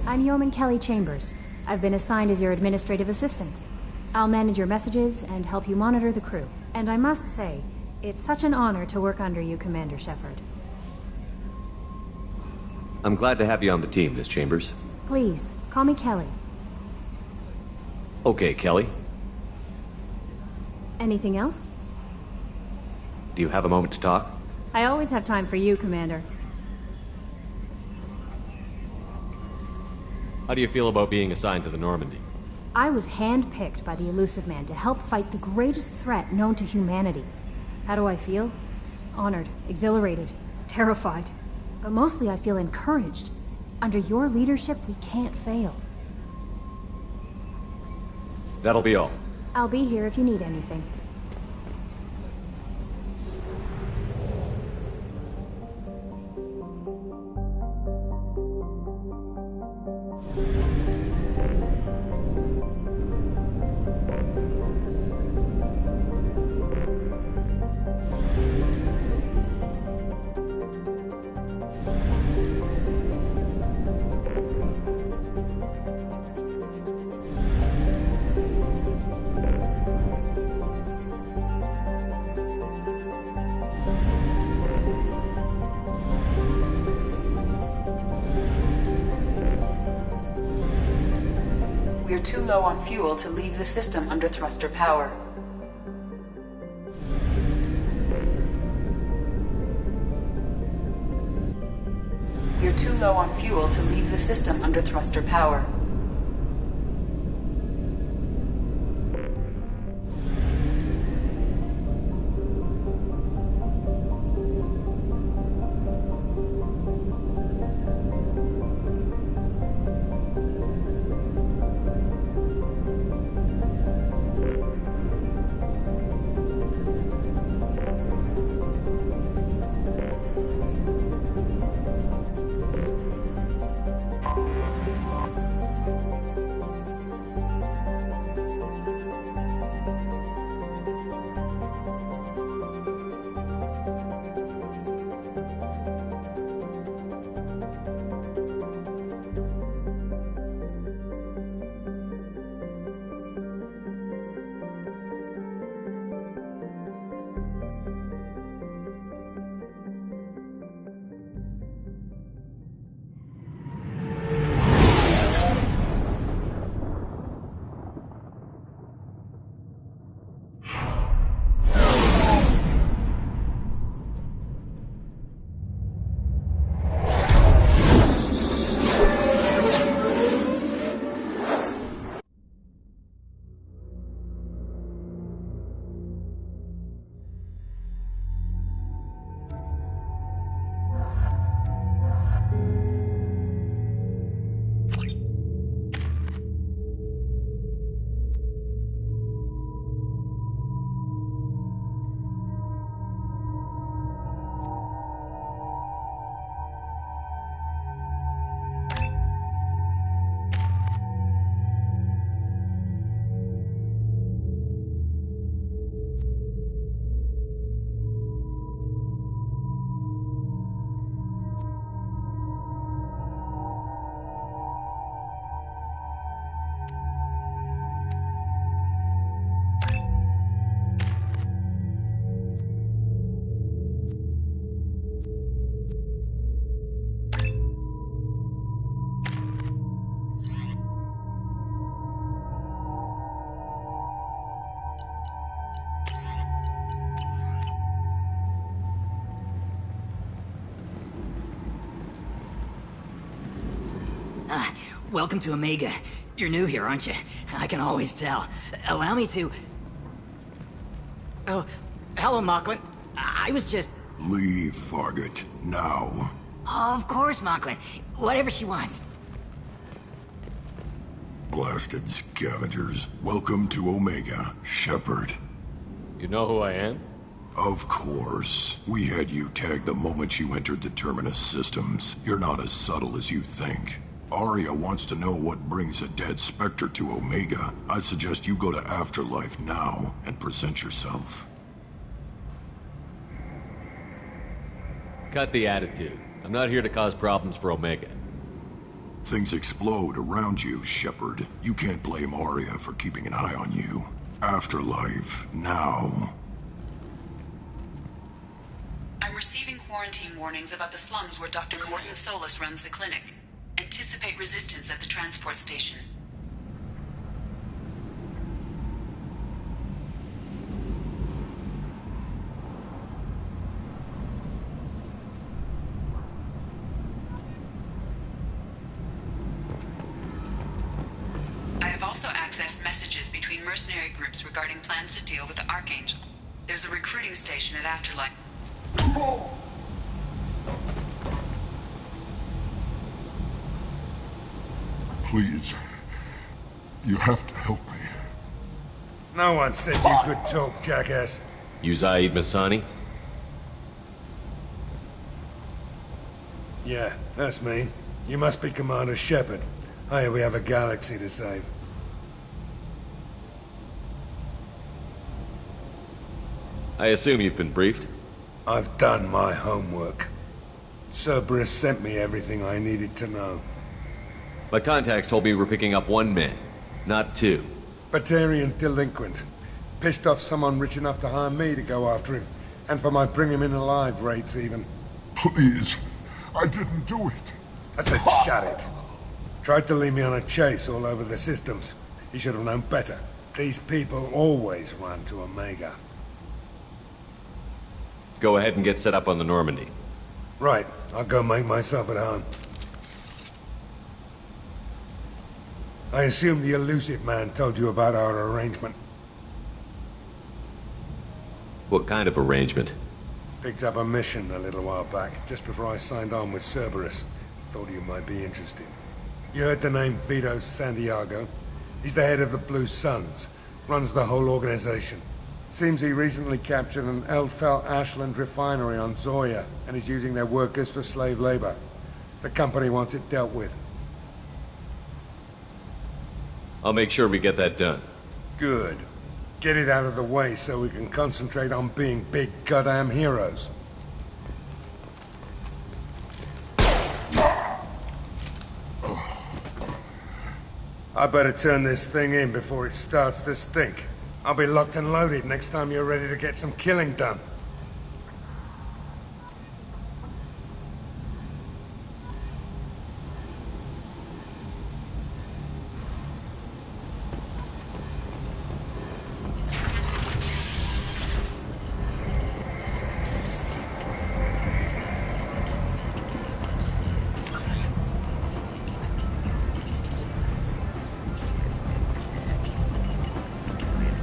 I'm Yeoman Kelly Chambers. I've been assigned as your administrative assistant. I'll manage your messages and help you monitor the crew. And I must say, it's such an honor to work under you, Commander Shepard.
I'm glad to have you on the team, Miss Chambers.
Please, call me Kelly.
Okay, Kelly.
Anything else?
Do you have a moment to talk?
I always have time for you, Commander.
How do you feel about being assigned to the Normandy?
I was handpicked by the Elusive Man to help fight the greatest threat known to humanity. How do I feel? Honored, exhilarated, terrified. But mostly I feel encouraged. Under your leadership, we can't fail.
That'll be all.
I'll be here if you need anything.
We're too low on fuel to leave the system under thruster power. We're too low on fuel to leave the system under thruster power.
Welcome to Omega. You're new here, aren't you? I can always tell. Allow me to... Oh, hello, Mocklin. I was just...
Leave, Fargate. Now.
Of course, Mocklin. Whatever she wants.
Blasted scavengers. Welcome to Omega, Shepard.
You know who I am?
Of course. We had you tagged the moment you entered the Terminus systems. You're not as subtle as you think. Arya wants to know what brings a dead Spectre to Omega. I suggest you go to Afterlife now and present yourself.
Cut the attitude. I'm not here to cause problems for Omega.
Things explode around you, Shepard. You can't blame Arya for keeping an eye on you. Afterlife, now.
I'm receiving quarantine warnings about the slums where Dr. Morton Solus runs the clinic. Anticipate resistance at the transport station. I have also accessed messages between mercenary groups regarding plans to deal with the Archangel. There's a recruiting station at Afterlife.
Please. You have to help me.
No one said you could talk, jackass.
You Zaid Masani?
Yeah, that's me. You must be Commander Shepard. Hey, we have a galaxy to save.
I assume you've been briefed?
I've done my homework. Cerberus sent me everything I needed to know.
My contacts told me we're picking up 1 man, not 2.
Batarian delinquent. Pissed off someone rich enough to hire me to go after him. And for my bring him in alive rates, even.
Please. I didn't do it.
I said shut it. Tried to lead me on a chase all over the systems. He should have known better. These people always run to Omega.
Go ahead and get set up on the Normandy.
Right. I'll go make myself at home. I assume the elusive man told you about our arrangement.
What kind of arrangement?
Picked up a mission a little while back, just before I signed on with Cerberus. Thought you might be interested. You heard the name Vito Santiago? He's the head of the Blue Suns, runs the whole organization. Seems he recently captured an Eldfell Ashland refinery on Zoya, and is using their workers for slave labor. The company wants it dealt with.
I'll make sure we get that done.
Good. Get it out of the way so we can concentrate on being big goddamn heroes. I better turn this thing in before it starts to stink. I'll be locked and loaded next time you're ready to get some killing done.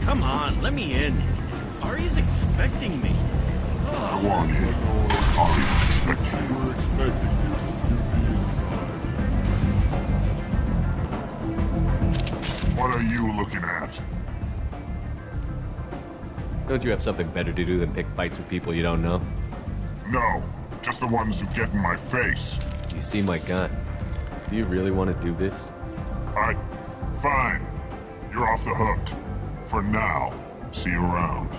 Come on, let me in. Ari's expecting me.
Go on in. Arya expects you.
We're expecting you.
What are you looking at?
Don't you have something better to do than pick fights with people you don't know?
No, just the ones who get in my face.
You see my gun. Do you really want to do this?
Fine. You're off the hook. For now. See you around.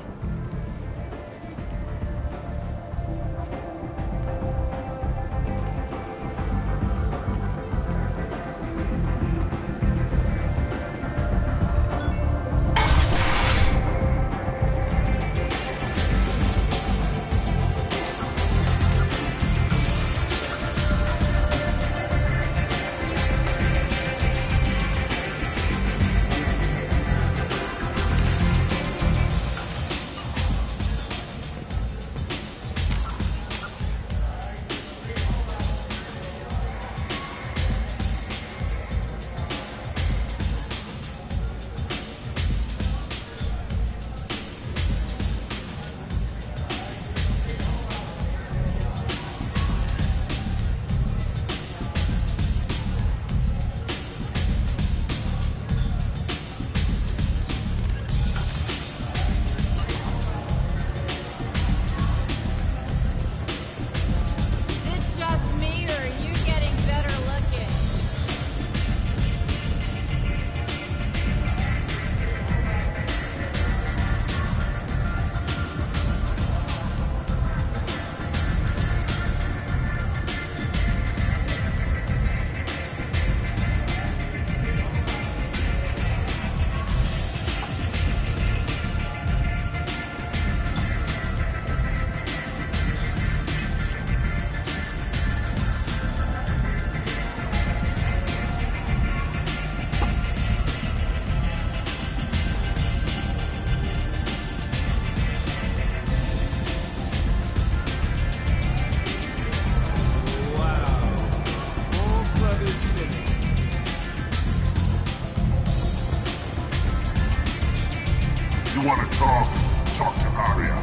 You want to talk? Talk to Arya.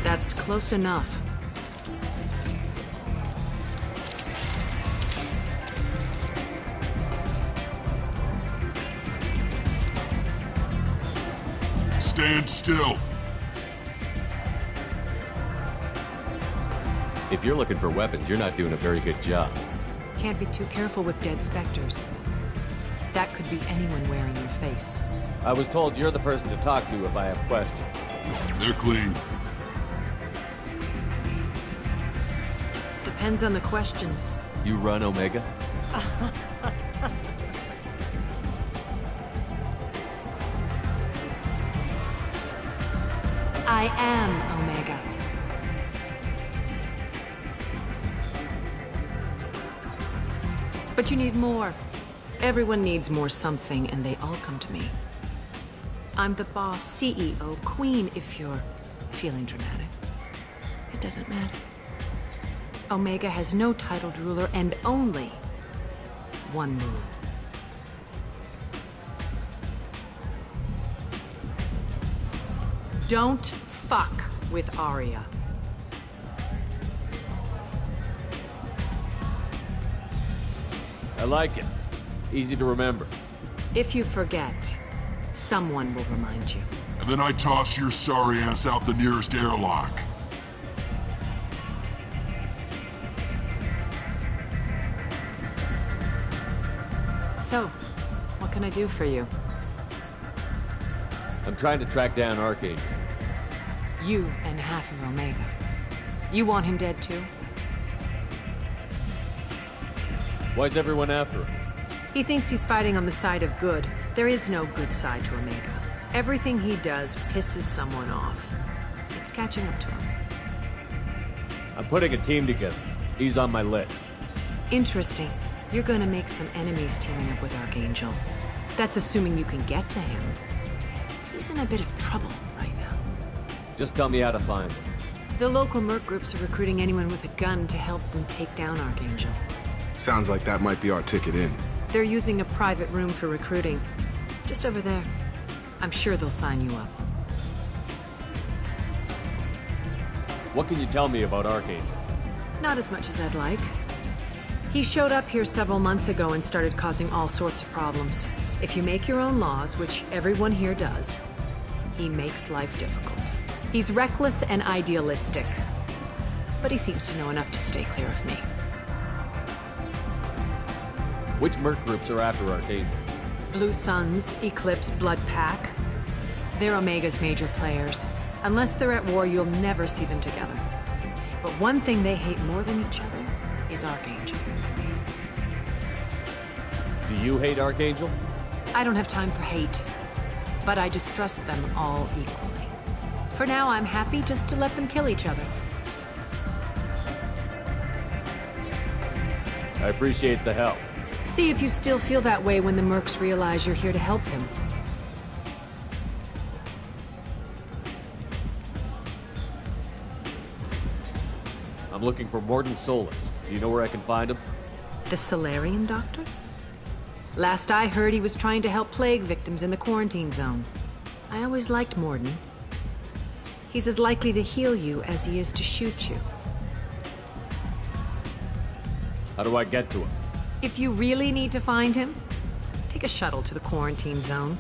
That's close enough.
Stand still.
If you're looking for weapons, you're not doing a very good job.
Can't be too careful with dead specters. That could be anyone wearing your face.
I was told you're the person to talk to if I have questions.
They're clean.
Depends on the questions.
You run Omega?
I am Omega. But you need more. Everyone needs more something, and they all come to me. I'm the boss, CEO, queen, if you're feeling dramatic. It doesn't matter. Omega has no titled ruler and only one move. Don't fuck with Arya.
I like it. Easy to remember.
If you forget, someone will remind you.
And then I toss your sorry ass out the nearest airlock.
So, what can I do for you?
I'm trying to track down Archangel.
You and half of Omega. You want him dead too?
Why's everyone after him?
He thinks he's fighting on the side of good. There is no good side to Omega. Everything he does pisses someone off. It's catching up to him.
I'm putting a team together. He's on my list.
Interesting. You're gonna make some enemies teaming up with Archangel. That's assuming you can get to him. He's in a bit of trouble right now.
Just tell me how to find him.
The local merc groups are recruiting anyone with a gun to help them take down Archangel.
Sounds like that might be our ticket in.
They're using a private room for recruiting. Just over there. I'm sure they'll sign you up.
What can you tell me about Archangel?
Not as much as I'd like. He showed up here several months ago and started causing all sorts of problems. If you make your own laws, which everyone here does, he makes life difficult. He's reckless and idealistic. But he seems to know enough to stay clear of me.
Which merc groups are after Archangel?
Blue Suns, Eclipse, Blood Pack. They're Omega's major players. Unless they're at war, you'll never see them together. But one thing they hate more than each other is Archangel.
Do you hate Archangel?
I don't have time for hate. But I distrust them all equally. For now, I'm happy just to let them kill each other.
I appreciate the help.
See if you still feel that way when the mercs realize you're here to help him.
I'm looking for Mordin Solus. Do you know where I can find him?
The Solarian doctor? Last I heard, he was trying to help plague victims in the quarantine zone. I always liked Mordin. He's as likely to heal you as he is to shoot you.
How do I get to him?
If you really need to find him, take a shuttle to the quarantine zone.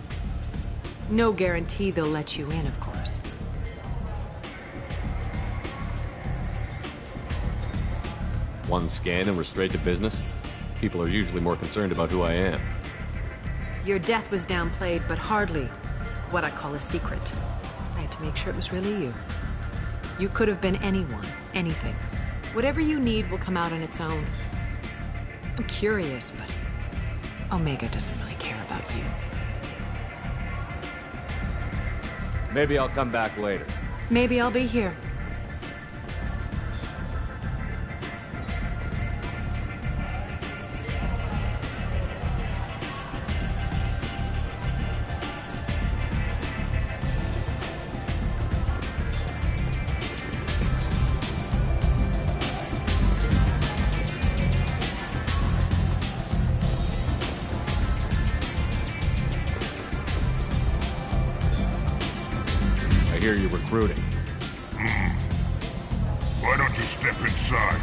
No guarantee they'll let you in, of course.
One scan and we're straight to business? People are usually more concerned about who I am.
Your death was downplayed, but hardly what I call a secret. I had to make sure it was really you. You could have been anyone, anything. Whatever you need will come out on its own. I'm curious, but Omega doesn't really care about you.
Maybe I'll come back later.
Maybe I'll be here.
recruiting.
Why don't you step inside?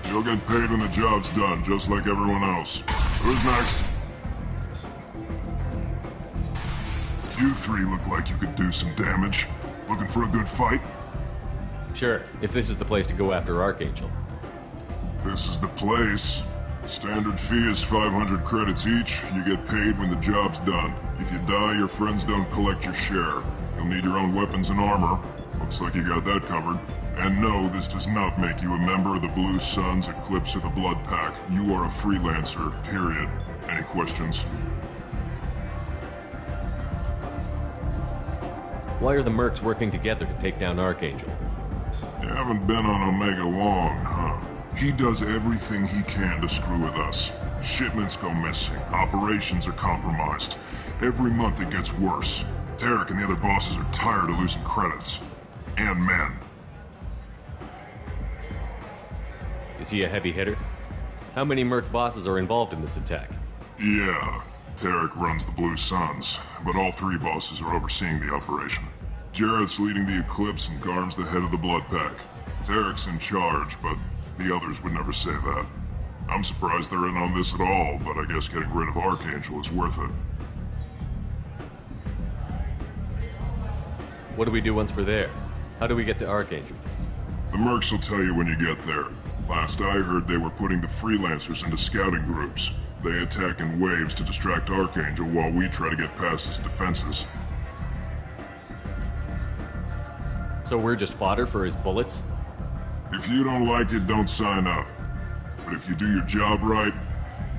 You'll get paid when the job's done, just like everyone else. Who's next? You three look like you could do some damage. Looking for a good fight?
Sure, if this is the place to go after Archangel.
This is the place. Standard fee is 500 credits each. You get paid when the job's done. If you die, your friends don't collect your share. You'll need your own weapons and armor. Looks like you got that covered. And no, this does not make you a member of the Blue Suns, Eclipse, or the Blood Pack. You are a freelancer, period. Any questions?
Why are the mercs working together to take down Archangel?
You haven't been on Omega long, huh? He does everything he can to screw with us. Shipments go missing, operations are compromised. Every month it gets worse. Tarek and the other bosses are tired of losing credits. And men.
Is he a heavy hitter? How many merc bosses are involved in this attack?
Yeah, Tarek runs the Blue Suns, but all three bosses are overseeing the operation. Jarrett's leading the Eclipse and Garm's the head of the Blood Pack. Tarek's in charge, but the others would never say that. I'm surprised they're in on this at all, but I guess getting rid of Archangel is worth it.
What do we do once we're there? How do we get to Archangel?
The mercs will tell you when you get there. Last I heard, they were putting the freelancers into scouting groups. They attack in waves to distract Archangel while we try to get past his defenses.
So we're just fodder for his bullets?
If you don't like it, don't sign up. But if you do your job right,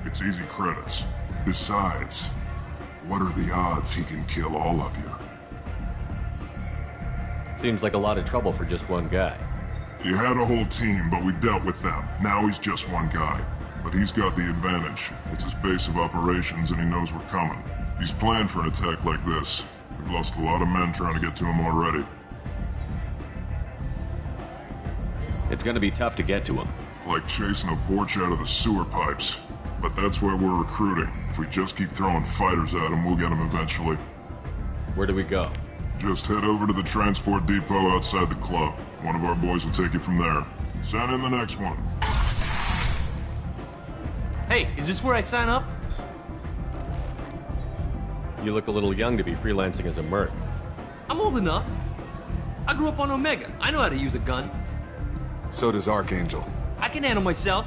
it's easy credits. Besides, what are the odds he can kill all of you?
Seems like a lot of trouble for just one guy.
You had a whole team, but we dealt with them. Now he's just one guy. But he's got the advantage. It's his base of operations and he knows we're coming. He's planned for an attack like this. We've lost a lot of men trying to get to him already.
It's gonna be tough to get to him.
Like chasing a Vorch out of the sewer pipes. But that's why we're recruiting. If we just keep throwing fighters at him, we'll get him eventually.
Where do we go?
Just head over to the transport depot outside the club. One of our boys will take you from there. Send in the next one.
Hey, is this where I sign up?
You look a little young to be freelancing as a merc.
I'm old enough. I grew up on Omega. I know how to use a gun.
So does Archangel.
I can handle myself.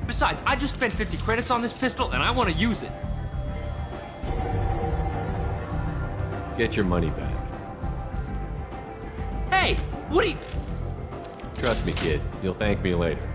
Besides, I just spent 50 credits on this pistol and I want to use it.
Get your money back.
Hey, what are you...
Trust me, kid. You'll thank me later.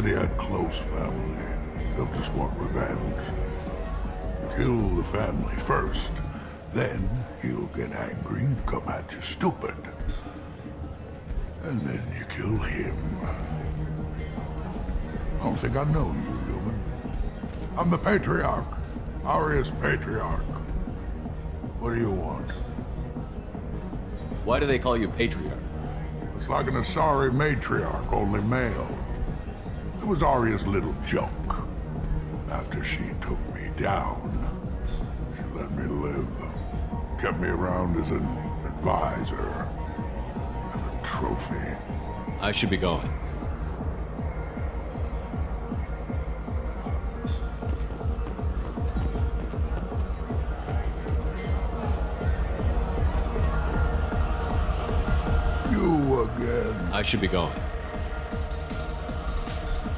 said he had close family. They'll just want revenge. Kill the family first. Then he'll get angry and come at you stupid. And then you kill him. I don't think I know you, human. I'm the Patriarch. Aria's Patriarch. What do you want?
Why do they call you Patriarch?
It's like an Asari matriarch, only male. It was Aria's little joke. After she took me down, she let me live. Kept me around as an advisor and a trophy.
I should be going.
You again.
I should be going.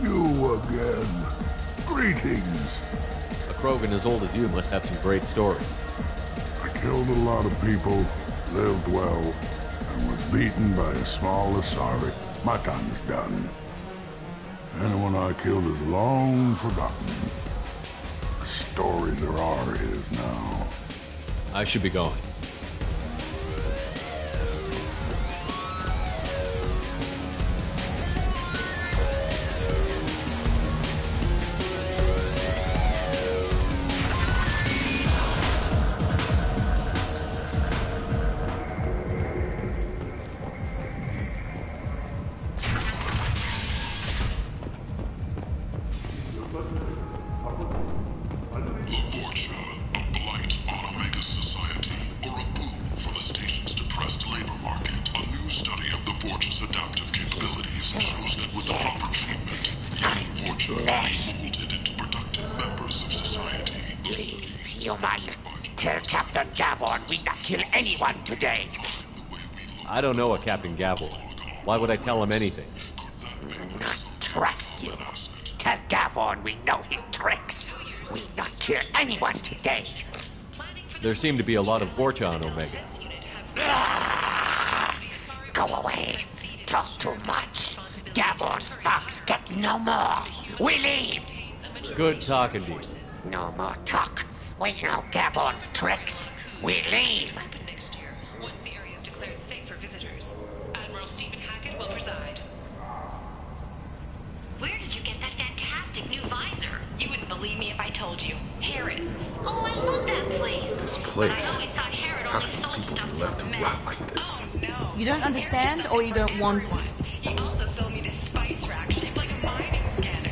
You again. Greetings.
A Krogan as old as you must have some great stories.
I killed a lot of people, lived well, and was beaten by a small Asari. My time is done. Anyone I killed is long forgotten. The stories are Aria's now.
I should be going.
Today.
I don't know a Captain Gavel. Why would I tell him anything?
Not trust you. Tell Gavon we know his tricks. We'll not kill anyone today.
There seem to be a lot of Vorcha on Omega.
Go away. Talk too much. Gavon's thugs get no more. We leave.
Good talking to you.
No more talk. We know Gavon's tricks. We leave.
Where did you get that fantastic new visor? You wouldn't believe me if I told you. Harrods. Oh, I love that place.
This place?
I always thought Harrod
How
only
can
sold
these people
stuff
be left
from
to
men.
rot like this?
Oh, no.
You don't understand or you don't want to?
He also sold me this spice rack shaped like a mining scanner.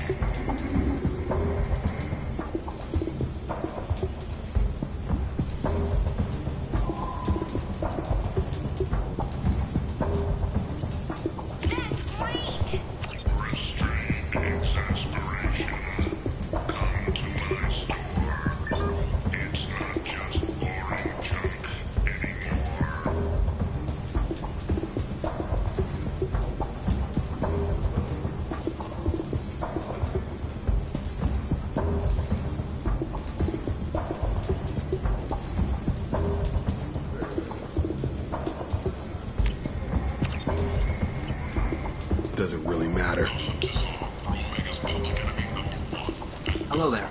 That's great!
Does it really matter?
Hello there.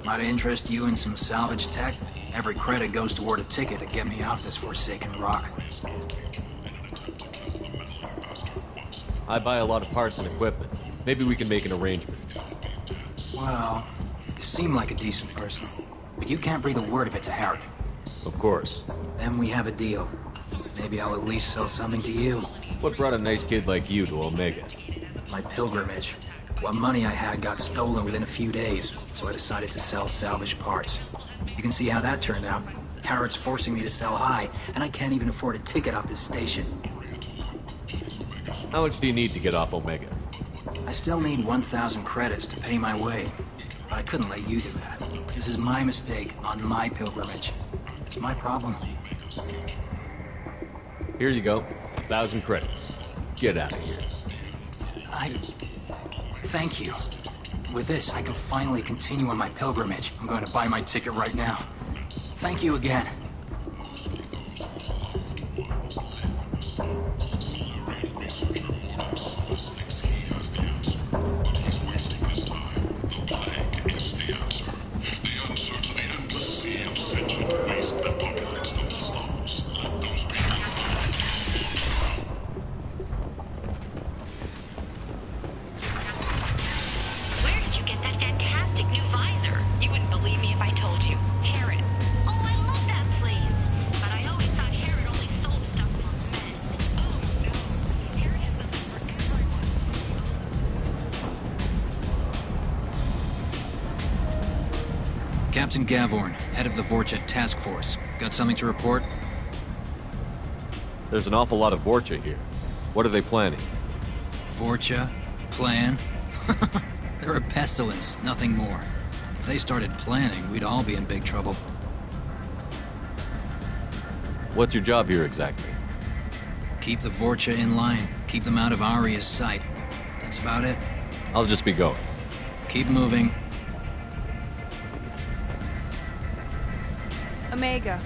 Might I interest you in some salvage tech? Every credit goes toward a ticket to get me off this forsaken rock.
I buy a lot of parts and equipment. Maybe we can make an arrangement.
Well, you seem like a decent person, but you can't breathe a word of it to Harrod.
Of course.
Then we have a deal. Maybe I'll at least sell something to you.
What brought a nice kid like you to Omega?
My pilgrimage. What money I had got stolen within a few days, so I decided to sell salvage parts. You can see how that turned out. Harrod's forcing me to sell high, and I can't even afford a ticket off this station.
How much do you need to get off Omega?
I still need 1,000 credits to pay my way, but I couldn't let you do that. This is my mistake on my pilgrimage. It's my problem.
Here you go. 1,000 credits. Get out of here.
Thank you. With this, I can finally continue on my pilgrimage. I'm going to buy my ticket right now. Thank you again. Captain Gavorn, head of the Vorcha Task Force. Got something to report?
There's an awful lot of Vorcha here. What are they planning?
Vorcha? Plan? They're a pestilence, nothing more. If they started planning, we'd all be in big trouble.
What's your job here exactly?
Keep the Vorcha in line. Keep them out of Aria's sight. That's about it.
I'll just be going.
Keep moving.
Omega,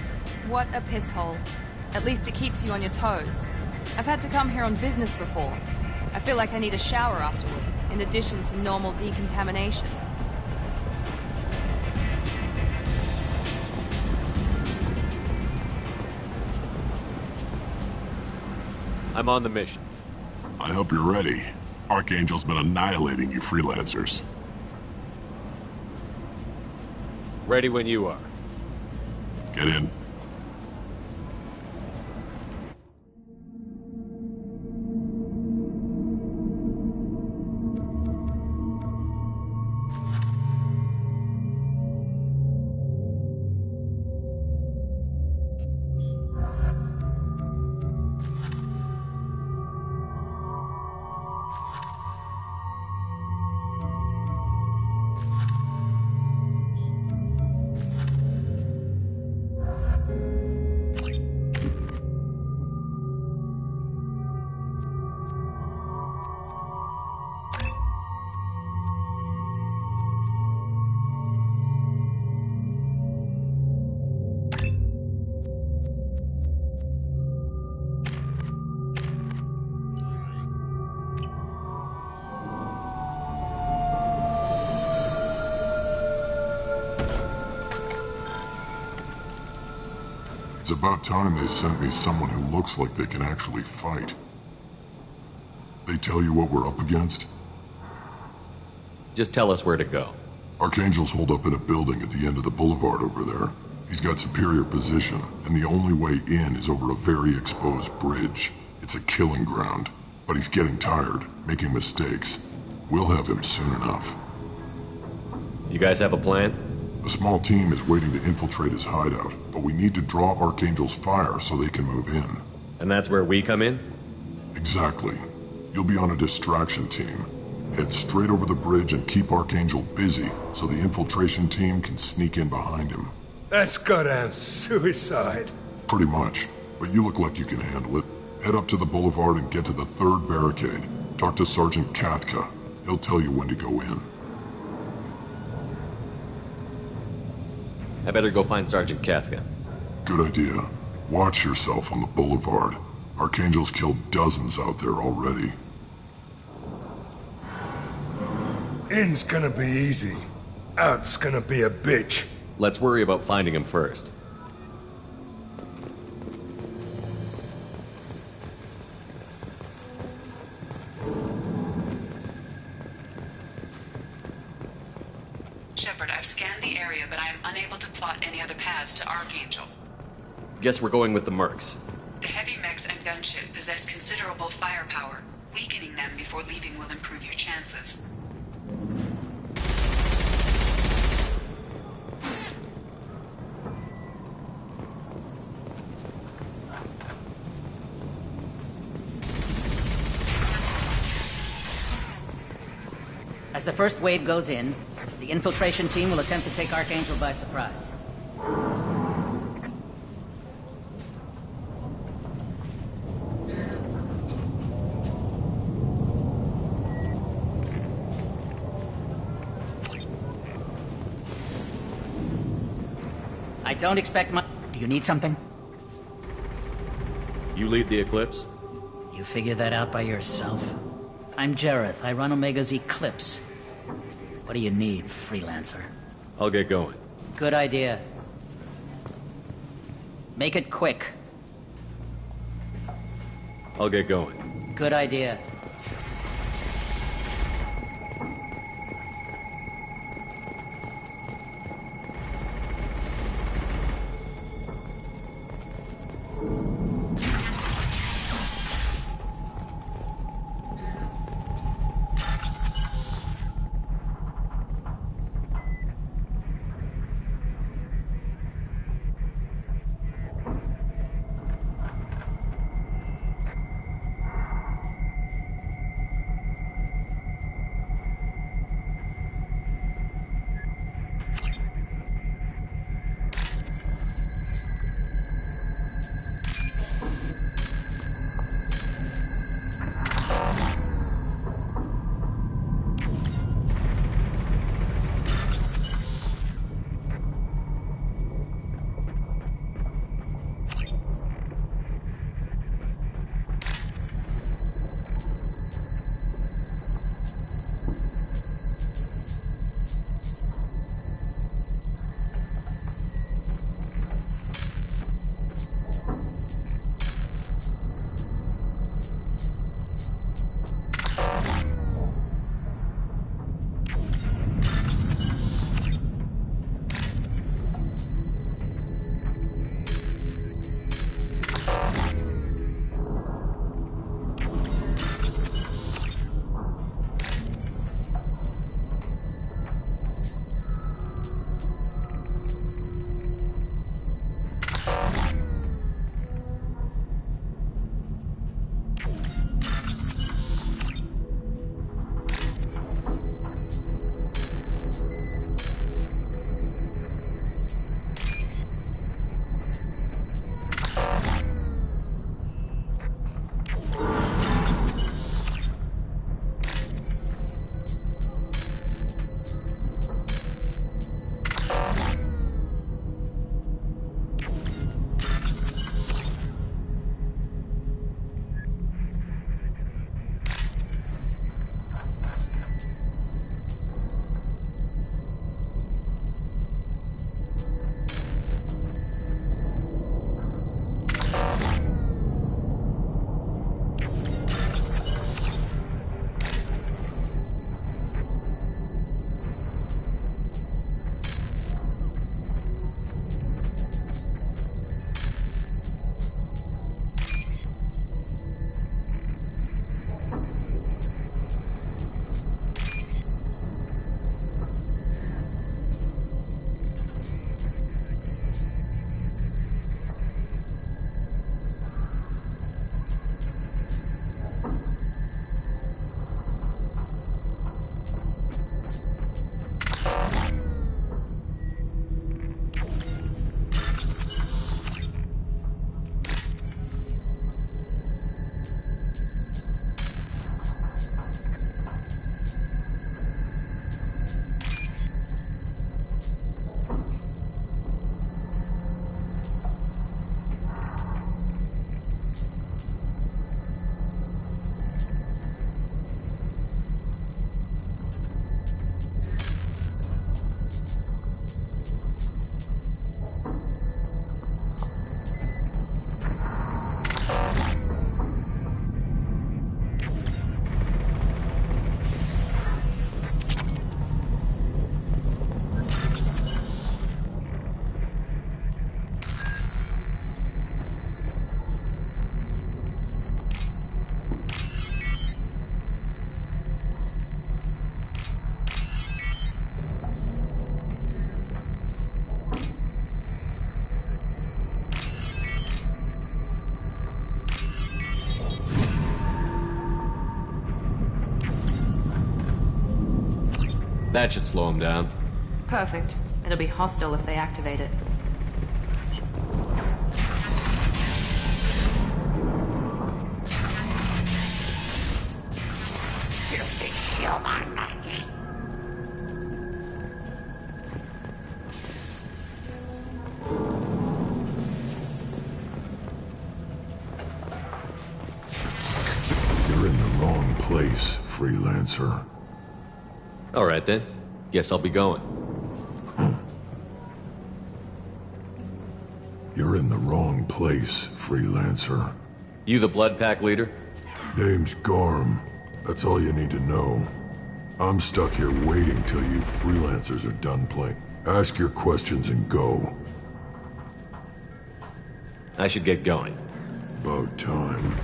what a piss hole. At least it keeps you on your toes. I've had to come here on business before. I feel like I need a shower afterward, in addition to normal decontamination.
I'm on the mission.
I hope you're ready. Archangel's been annihilating you freelancers.
Ready when you are.
Get in. It's about time they sent me someone who looks like they can actually fight. They tell you what we're up against?
Just tell us where to go.
Archangel's holed up in a building at the end of the boulevard over there. He's got superior position, and the only way in is over a very exposed bridge. It's a killing ground, but he's getting tired, making mistakes. We'll have him soon enough.
You guys have a plan?
A small team is waiting to infiltrate his hideout, but we need to draw Archangel's fire so they can move in.
And that's where we come in?
Exactly. You'll be on a distraction team. Head straight over the bridge and keep Archangel busy so the infiltration team can sneak in behind him.
That's goddamn suicide.
Pretty much, but you look like you can handle it. Head up to the boulevard and get to the third barricade. Talk to Sergeant Kathka. He'll tell you when to go in.
I better go find Sergeant Kathka.
Good idea. Watch yourself on the boulevard. Archangel's killed dozens out there already.
In's gonna be easy. Out's gonna be a bitch.
Let's worry about finding him first.
Shepard, I've scanned the area, but I am unable to plot any other paths to Archangel.
Guess we're going with the mercs.
The heavy mechs and gunship possess considerable firepower. Weakening them before leaving will improve your chances.
As the first wave goes in, the infiltration team will attempt to take Archangel by surprise. I don't expect much. Do you need something?
You lead the Eclipse?
You figure that out by yourself? I'm Jareth. I run Omega's Eclipse. What do you need, freelancer?
I'll get going.
Good idea. Make it quick.
I'll get going.
Good idea.
That should slow them down.
Perfect. It'll be hostile if they activate it.
You're in the wrong place, freelancer.
All right then. Guess I'll be going.
You're in the wrong place, freelancer.
You the Blood Pack leader?
Name's Garm. That's all you need to know. I'm stuck here waiting till you freelancers are done playing. Ask your questions and go.
I should get going.
About time.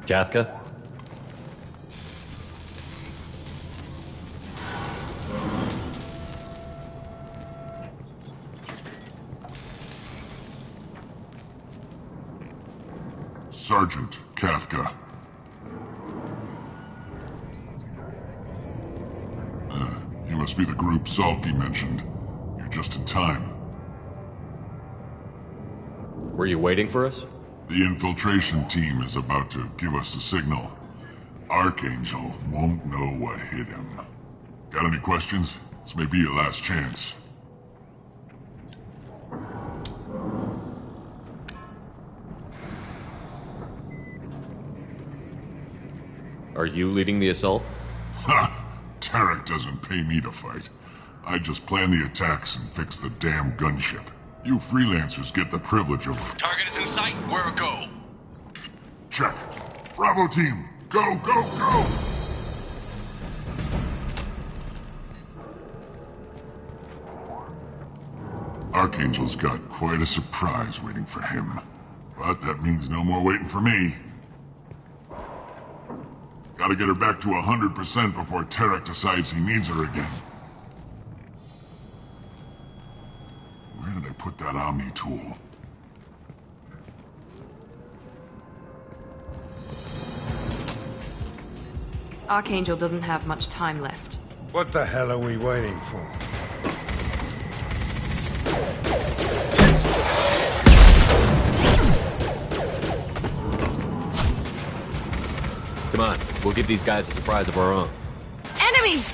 Kathka?
Sergeant Kathka. You must be the group Salky mentioned. You're just in time.
Were you waiting for us?
The infiltration team is about to give us the signal. Archangel won't know what hit him. Got any questions? This may be your last chance.
Are you leading the assault?
Ha! Tarek doesn't pay me to fight. I just plan the attacks and fix the damn gunship. You freelancers get the privilege of...
Target is in sight. We're a go.
Check. Bravo team, go, go, go! Archangel's got quite a surprise waiting for him. But that means no more waiting for me. Gotta get her back to 100% before Tarek decides he needs her again. Where did they put that Omni tool?
Archangel doesn't have much time left.
What the hell are we waiting for?
Come on, we'll give these guys a surprise of our own.
Enemies!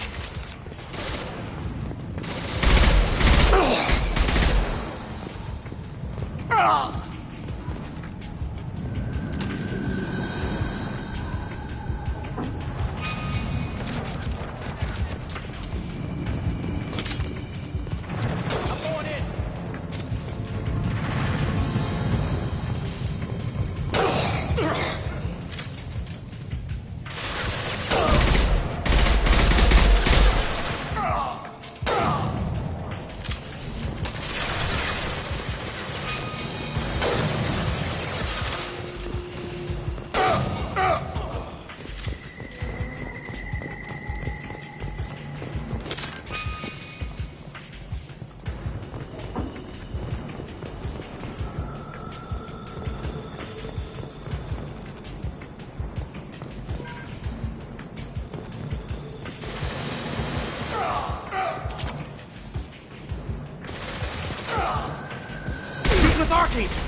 With Archangel!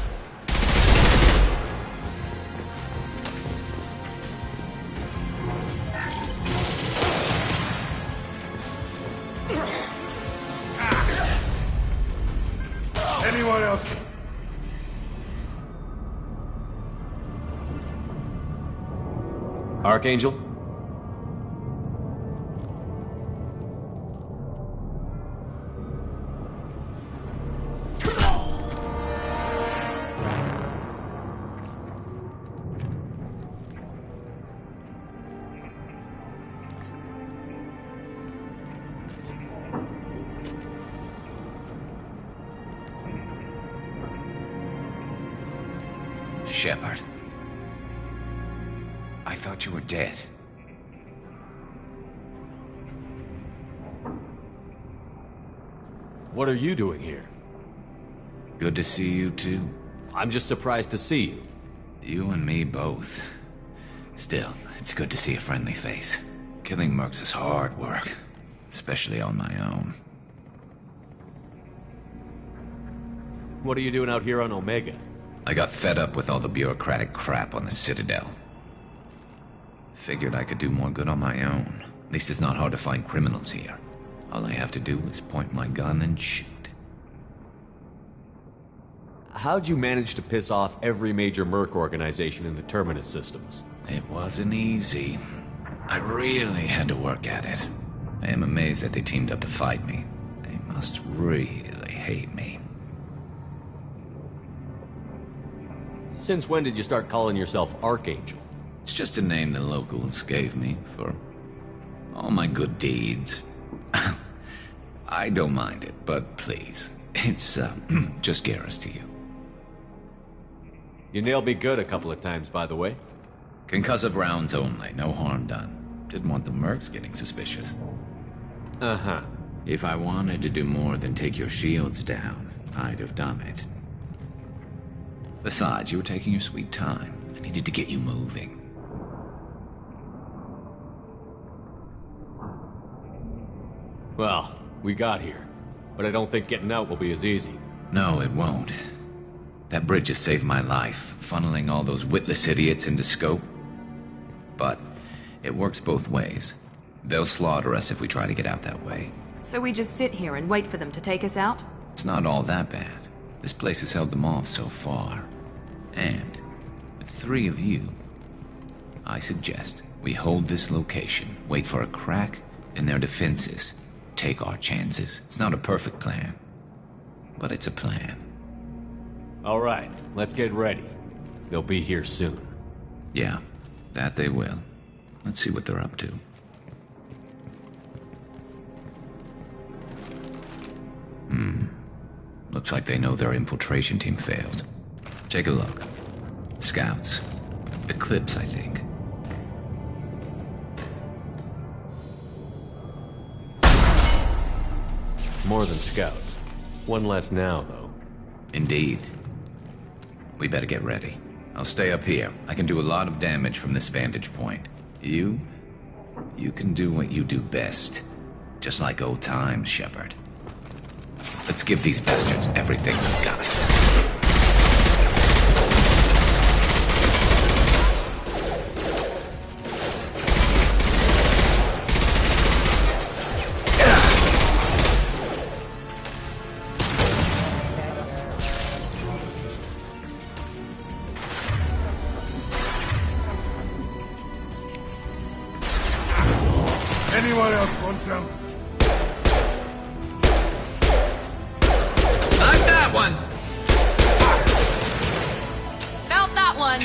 Anyone else?
Archangel?
Shepard. I thought you were dead.
What are you doing here?
Good to see you too.
I'm just surprised to see you.
You and me both. Still, it's good to see a friendly face. Killing mercs is hard work, especially on my own.
What are you doing out here on Omega?
I got fed up with all the bureaucratic crap on the Citadel. Figured I could do more good on my own. At least it's not hard to find criminals here. All I have to do is point my gun and shoot.
How'd you manage to piss off every major merc organization in the Terminus systems?
It wasn't easy. I really had to work at it. I am amazed that they teamed up to fight me. They must really hate me.
Since when did you start calling yourself Archangel?
It's just a name the locals gave me for all my good deeds. I don't mind it, but please, it's just Garrus to you.
You nailed me good a couple of times, by the way.
Concussive rounds only, no harm done. Didn't want the mercs getting suspicious.
Uh-huh.
If I wanted to do more than take your shields down, I'd have done it. Besides, you were taking your sweet time. I needed to get you moving.
Well, we got here. But I don't think getting out will be as easy.
No, it won't. That bridge has saved my life, funneling all those witless idiots into scope. But it works both ways. They'll slaughter us if we try to get out that way.
So we just sit here and wait for them to take us out?
It's not all that bad. This place has held them off so far. And with 3 of you, I suggest we hold this location, wait for a crack in their defenses, take our chances. It's not a perfect plan, but it's a plan.
All right, let's get ready. They'll be here soon.
Yeah, that they will. Let's see what they're up to. Looks like they know their infiltration team failed. Take a look. Scouts. Eclipse, I think.
More than scouts. One less now, though.
Indeed. We better get ready. I'll stay up here. I can do a lot of damage from this vantage point. You can do what you do best. Just like old times, Shepard. Let's give these bastards everything we've got.
Anyone else want some?
Not that one!
Felt that one.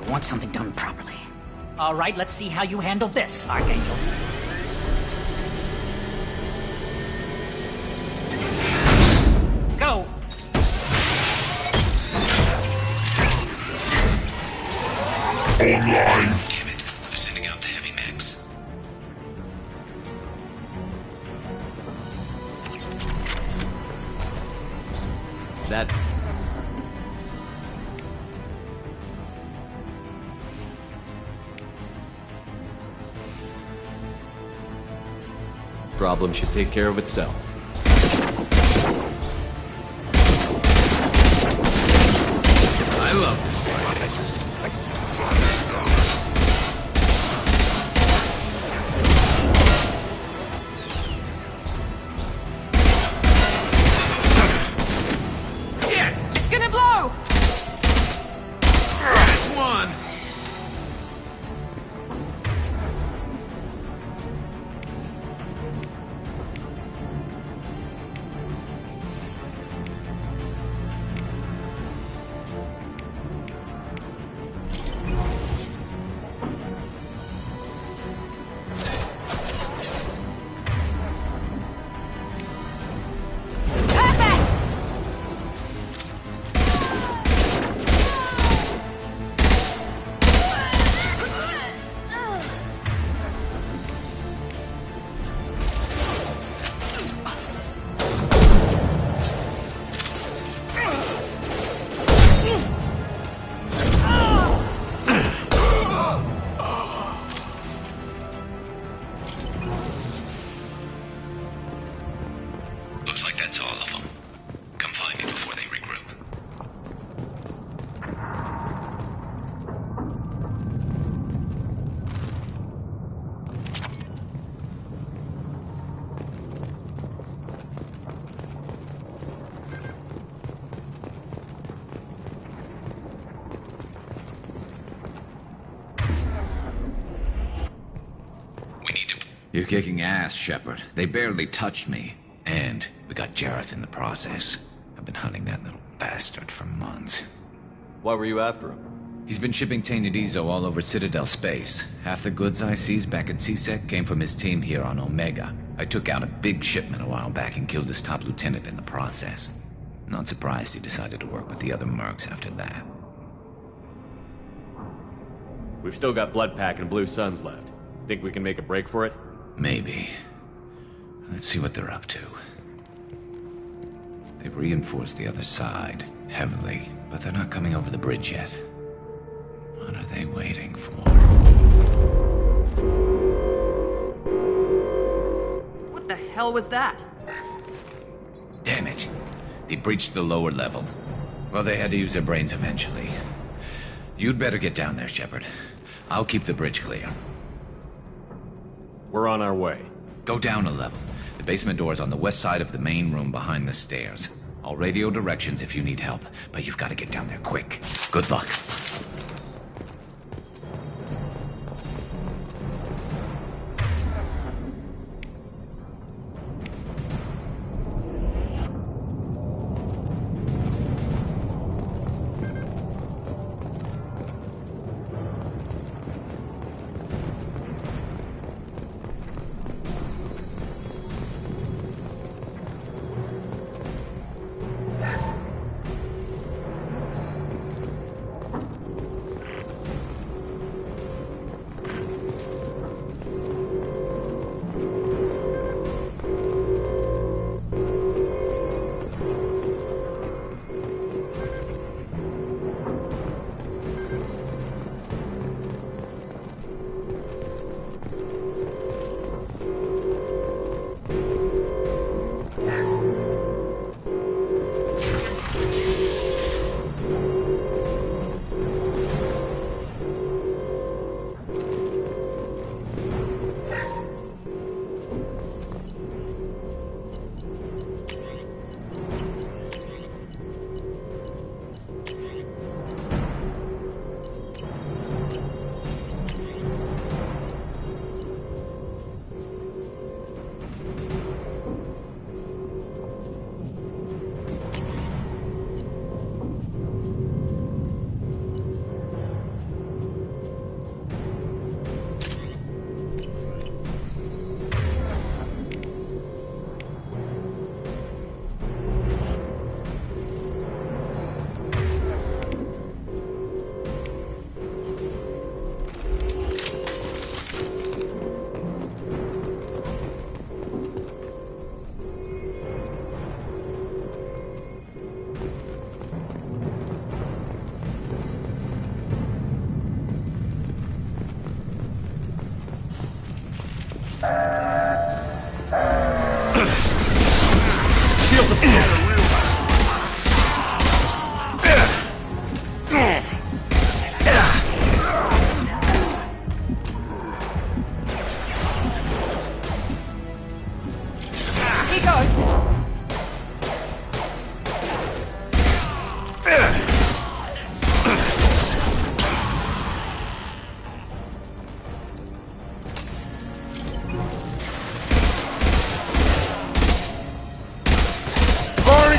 Want something done properly. All right, let's see how you handle this, Archangel. Go!
Online!
Damn it. They're sending out the heavy mechs.
That... problem should take care of itself.
I love this place.
It's gonna blow!
That's one! Looks like that's all of them. Come find me before they regroup. You're kicking ass, Shepard. They barely touched me. And we got Jareth in the process. I've been hunting that little bastard for months.
Why were you after him?
He's been shipping tainted Ezo all over Citadel space. Half the goods I seized back at CSEC came from his team here on Omega. I took out a big shipment a while back and killed his top lieutenant in the process. Not surprised he decided to work with the other mercs after that.
We've still got Bloodpack and Blue Suns left. Think we can make a break for it?
Maybe. Let's see what they're up to. They've reinforced the other side, heavily, but they're not coming over the bridge yet. What are they waiting for?
What the hell was that?
Damn it. They breached the lower level. Well, they had to use their brains eventually. You'd better get down there, Shepard. I'll keep the bridge clear.
We're on our way.
Go down a level. The basement door's on the west side of the main room behind the stairs. I'll radio directions if you need help, but you've got to get down there quick. Good luck.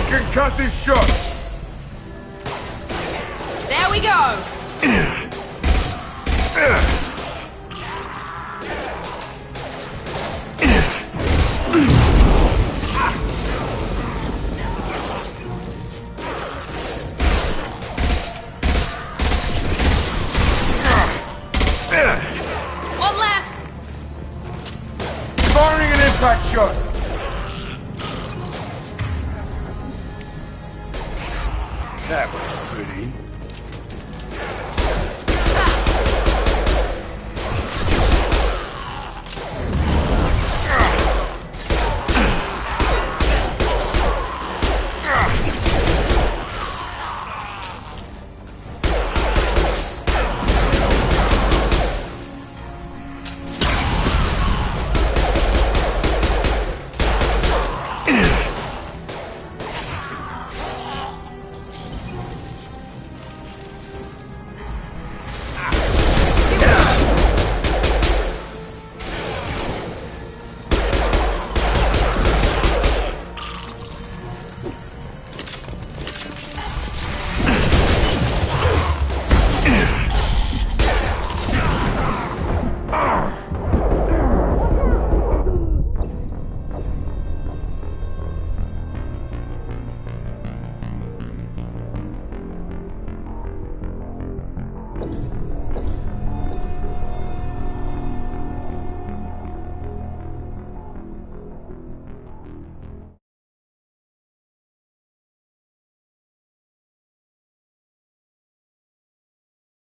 Concussive shot!
There we go! One less!
Firing an impact shot!